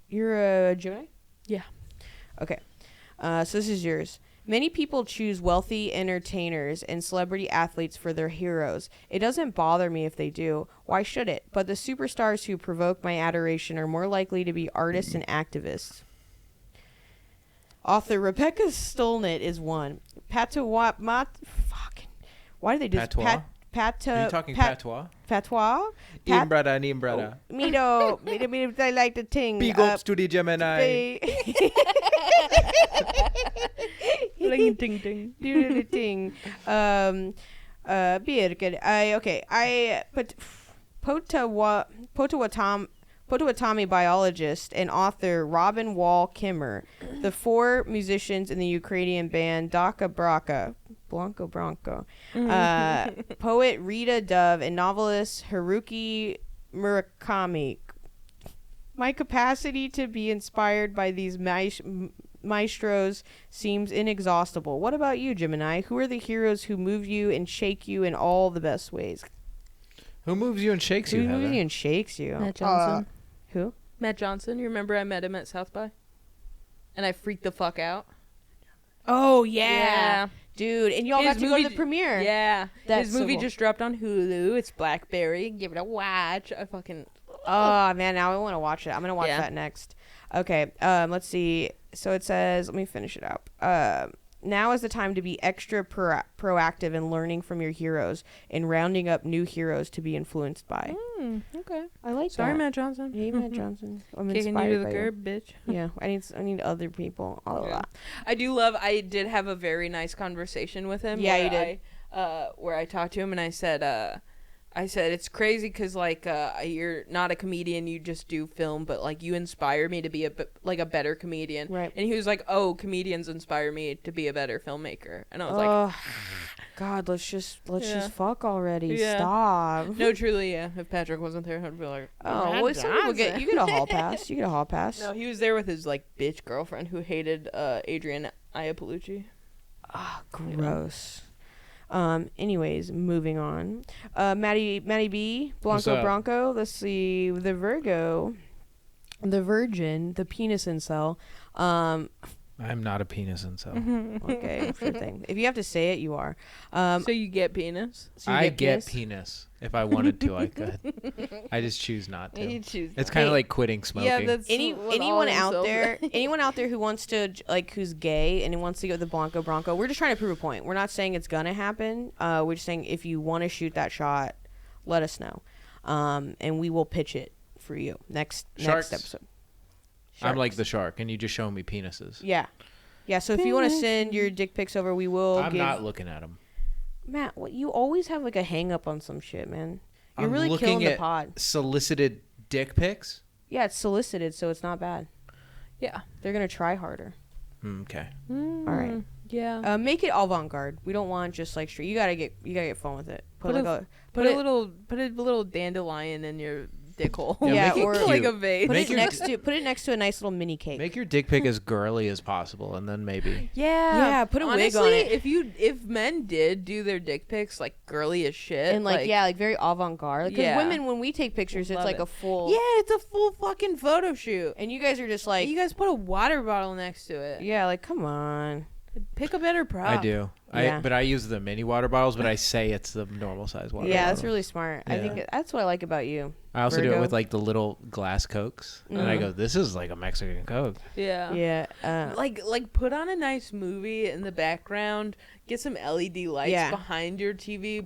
Speaker 3: You're a Gemini?
Speaker 1: Yeah.
Speaker 3: Okay. So this is yours. Many people choose wealthy entertainers and celebrity athletes for their heroes. It doesn't bother me if they do. Why should it? But the superstars who provoke my adoration are more likely to be artists and activists. Author Rebecca Stolnit is one. Patois. Why do they do
Speaker 2: Patois?
Speaker 3: this?
Speaker 2: Are you talking patois?
Speaker 3: Patois? Pat-
Speaker 2: Imbrada, nimbrada.
Speaker 3: Me, I like the thing.
Speaker 2: Big ups to the Gemini.
Speaker 1: Ding ding ding.
Speaker 3: Do the thing. Birgit. Potawatomi Potawatomi biologist and author Robin Wall Kimmer, the 4 musicians in the Ukrainian band Blanco Branco, poet Rita Dove, and novelist Haruki Murakami. My capacity to be inspired by these maestros seems inexhaustible. What about you, Gemini? Who are the heroes who move you and shake you in all the best ways?
Speaker 2: Who moves you and shakes you,
Speaker 3: Who
Speaker 2: Heather?
Speaker 3: moves you and shakes you?
Speaker 1: Matt Johnson.
Speaker 3: Who?
Speaker 1: Matt Johnson. You remember I met him at South by? And I freaked the fuck out.
Speaker 3: Oh, yeah. Dude, and y'all got to go to the premiere.
Speaker 1: Yeah.
Speaker 3: That's
Speaker 1: His movie
Speaker 3: so cool.
Speaker 1: just dropped on Hulu. It's Blackberry. Give it a watch. I fucking...
Speaker 3: Oh, man, now I want to watch it. I'm going to watch that next. Okay, let's see. So it says, let me finish it up. Now is the time to be extra proactive in learning from your heroes and rounding up new heroes to be influenced by.
Speaker 1: Okay.
Speaker 3: I like
Speaker 1: Sorry,
Speaker 3: that.
Speaker 1: Matt Johnson.
Speaker 3: Hey, Matt Johnson. I'm
Speaker 1: Kicking
Speaker 3: inspired
Speaker 1: you to
Speaker 3: by
Speaker 1: the curb, bitch.
Speaker 3: Yeah, I need other people.
Speaker 1: Yeah. I did have a very nice conversation with him.
Speaker 3: Yeah, you did.
Speaker 1: Where I talked to him and I said it's crazy because like you're not a comedian, you just do film, but like you inspire me to be a better comedian.
Speaker 3: Right.
Speaker 1: And he was like, oh, comedians inspire me to be a better filmmaker. And I was like,
Speaker 3: God, let's just
Speaker 1: Yeah.
Speaker 3: fuck already.
Speaker 1: Yeah.
Speaker 3: Stop.
Speaker 1: no, truly, yeah. If Patrick wasn't there, I'd be like,
Speaker 3: Oh, well, some people get you get a hall pass. You get a hall pass.
Speaker 1: No, he was there with his like bitch girlfriend who hated Adrian Iapolucci.
Speaker 3: Ah, gross. Anyways, moving on. Maddie B,
Speaker 2: What's
Speaker 3: Blanco
Speaker 2: up?
Speaker 3: Branco. Let's see. The Virgo, the Virgin, the penis incel.
Speaker 2: I'm not a penis incel.
Speaker 3: Okay, sure thing. If you have to say it, you are.
Speaker 1: So you get penis?
Speaker 3: So you
Speaker 2: I get
Speaker 3: penis?
Speaker 2: penis. If I wanted to, I could. I just choose not to.
Speaker 1: You choose.
Speaker 2: It's kind of
Speaker 3: Hey,
Speaker 2: like quitting smoking.
Speaker 1: Yeah, that's
Speaker 3: anyone out there who wants to who's gay and who wants to go with the Blanco Branco, we're just trying to prove a point. We're not saying it's gonna happen. We're just saying if you want to shoot that shot, let us know, and we will pitch it for you next
Speaker 2: Sharks.
Speaker 3: episode.
Speaker 2: I'm like
Speaker 3: Sharks.
Speaker 2: the shark, and you just show me penises.
Speaker 3: Yeah. So if you want to send your dick pics over, we will.
Speaker 2: I'm not looking at them.
Speaker 3: Matt, what you always have like a hang up on some shit, man. You're
Speaker 2: I'm
Speaker 3: really
Speaker 2: looking
Speaker 3: killing the
Speaker 2: at
Speaker 3: pod.
Speaker 2: solicited dick pics.
Speaker 3: Yeah, it's solicited, so it's not bad.
Speaker 1: Yeah.
Speaker 3: They're gonna try harder.
Speaker 2: Okay.
Speaker 3: All right.
Speaker 1: Yeah.
Speaker 3: Make it avant-garde. We don't want just like straight. You gotta get fun with it. Put a
Speaker 1: little dandelion in your dick hole.
Speaker 3: Yeah,
Speaker 2: make it
Speaker 3: or
Speaker 2: cute.
Speaker 1: like a vase.
Speaker 3: put
Speaker 2: Make
Speaker 3: it
Speaker 2: your
Speaker 3: next to next to a nice little mini cake.
Speaker 2: Make your dick pic as girly as possible, and then maybe.
Speaker 1: Yeah.
Speaker 3: Put a
Speaker 1: Honestly,
Speaker 3: wig on it.
Speaker 1: if men did do their dick pics like girly as shit
Speaker 3: and like very avant-garde. Because
Speaker 1: Yeah.
Speaker 3: women, when we take pictures, it's
Speaker 1: Love
Speaker 3: like
Speaker 1: it.
Speaker 3: a full.
Speaker 1: yeah, it's a full fucking photo shoot.
Speaker 3: And you guys are just like,
Speaker 1: You guys put a water bottle next to it.
Speaker 3: yeah, like come on.
Speaker 1: Pick a better prop.
Speaker 2: I do.
Speaker 3: Yeah.
Speaker 2: But I use the mini water bottles, but I say it's the normal size water
Speaker 3: Yeah,
Speaker 2: bottle.
Speaker 3: that's really smart. I think that's what I like about you.
Speaker 2: I also do
Speaker 3: Virgo.
Speaker 2: it with like the little glass Cokes, and I go, "This is like a Mexican Coke."
Speaker 1: Yeah.
Speaker 3: Yeah.
Speaker 1: Like put on a nice movie in the background. Get some LED lights
Speaker 3: Yeah.
Speaker 1: behind your TV.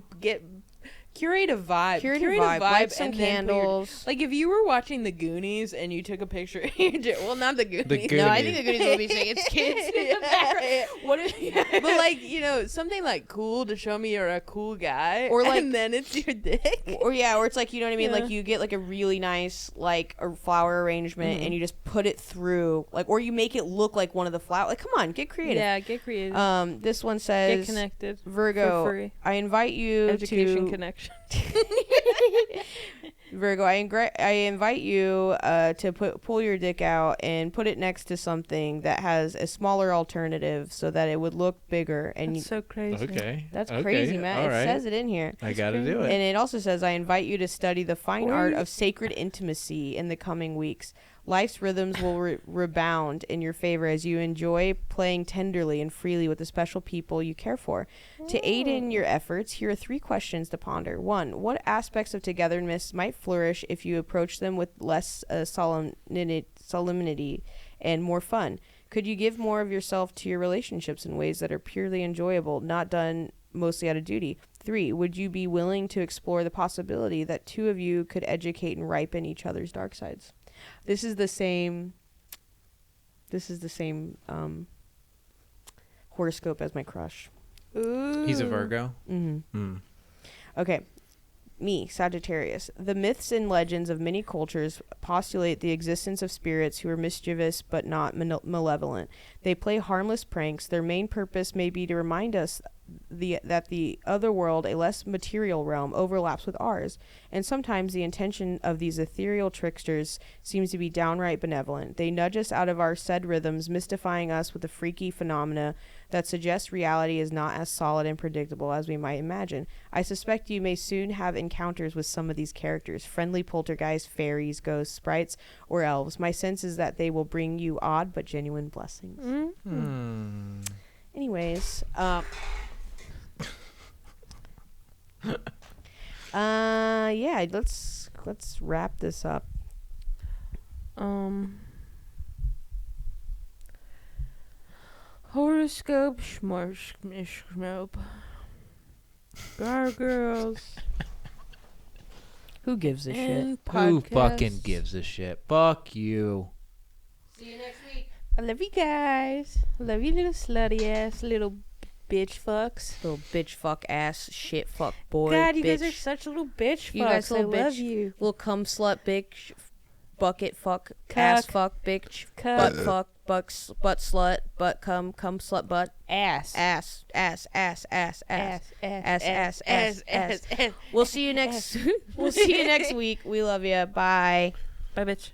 Speaker 1: Curate a vibe.
Speaker 3: Curate a vibe. Light some
Speaker 1: and then put your-
Speaker 3: candles.
Speaker 1: like if you were watching The Goonies and you took a picture. Well, not The Goonies.
Speaker 2: The
Speaker 3: No, I
Speaker 2: Goonies.
Speaker 3: think the Goonies will be saying it's kids in the background. What if,
Speaker 1: But like something like cool to show me you're a cool guy,
Speaker 3: Or, like-
Speaker 1: and then it's your dick.
Speaker 3: or it's like, you know what I mean?
Speaker 1: Yeah.
Speaker 3: Like you get like a really nice like a flower arrangement and you just put it through or you make it look like one of the flowers. Like, come on, get creative.
Speaker 1: Yeah, get creative.
Speaker 3: This one
Speaker 1: Get
Speaker 3: says
Speaker 1: connected.
Speaker 3: Virgo,
Speaker 1: for free.
Speaker 3: I invite you
Speaker 1: Education
Speaker 3: to
Speaker 1: connection.
Speaker 3: Virgo, I invite you to pull your dick out and put it next to something that has a smaller alternative so that it would look bigger. And
Speaker 1: That's so crazy.
Speaker 2: Okay.
Speaker 3: that's
Speaker 2: Okay.
Speaker 3: crazy, Matt.
Speaker 2: All
Speaker 3: It
Speaker 2: right.
Speaker 3: says it in here.
Speaker 2: I got to do it.
Speaker 3: And it also says, I invite you to study the fine
Speaker 1: Or
Speaker 3: art
Speaker 1: you-
Speaker 3: of sacred intimacy in the coming weeks. Life's rhythms will rebound in your favor as you enjoy playing tenderly and freely with the special people you care for. To aid in your efforts, here are 3 questions to ponder. 1. What aspects of togetherness might flourish if you approach them with less solemnity and more fun? Could you give more of yourself to your relationships in ways that are purely enjoyable, not done mostly out of duty? 3. Would you be willing to explore the possibility that 2 of you could educate and ripen each other's dark sides? This is the same horoscope as my crush.
Speaker 1: Ooh.
Speaker 2: He's a Virgo.
Speaker 3: Mm-hmm.
Speaker 2: Mm.
Speaker 3: Okay. Me, Sagittarius. The myths and legends of many cultures postulate the existence of spirits who are mischievous but not malevolent. They play harmless pranks. Their main purpose may be to remind us that the other world, a less material realm, overlaps with ours, and sometimes the intention of these ethereal tricksters seems to be downright benevolent. They nudge us out of our said rhythms, mystifying us with the freaky phenomena that suggest reality is not as solid and predictable as we might imagine. I suspect you may soon have encounters with some of these characters, friendly poltergeists, fairies, ghosts, sprites, or elves. My sense is that they will bring you odd but genuine blessings. Anyways, yeah, let's wrap this up.
Speaker 1: Horoscope schmope. Gargyrls.
Speaker 3: Who gives a shit?
Speaker 2: Who fucking gives a shit? Fuck you.
Speaker 3: See you next week.
Speaker 1: I love you guys. I love you, little slutty ass little bitch fucks.
Speaker 3: Little bitch fuck ass shit fuck boy.
Speaker 1: God, you
Speaker 3: bitch.
Speaker 1: guys are such little bitch fucks.
Speaker 3: You guys
Speaker 1: I
Speaker 3: little
Speaker 1: love
Speaker 3: bitch.
Speaker 1: you.
Speaker 3: Little cum slut bitch. Bucket fuck.
Speaker 1: Cuck.
Speaker 3: Ass fuck bitch.
Speaker 1: Cuck.
Speaker 3: Butt fuck. Butt slut. Butt cum slut butt.
Speaker 1: Ass.
Speaker 3: Ass.
Speaker 1: Ass.
Speaker 3: We'll see you next. We'll see you next week. We love you. Bye.
Speaker 1: Bye, bitch.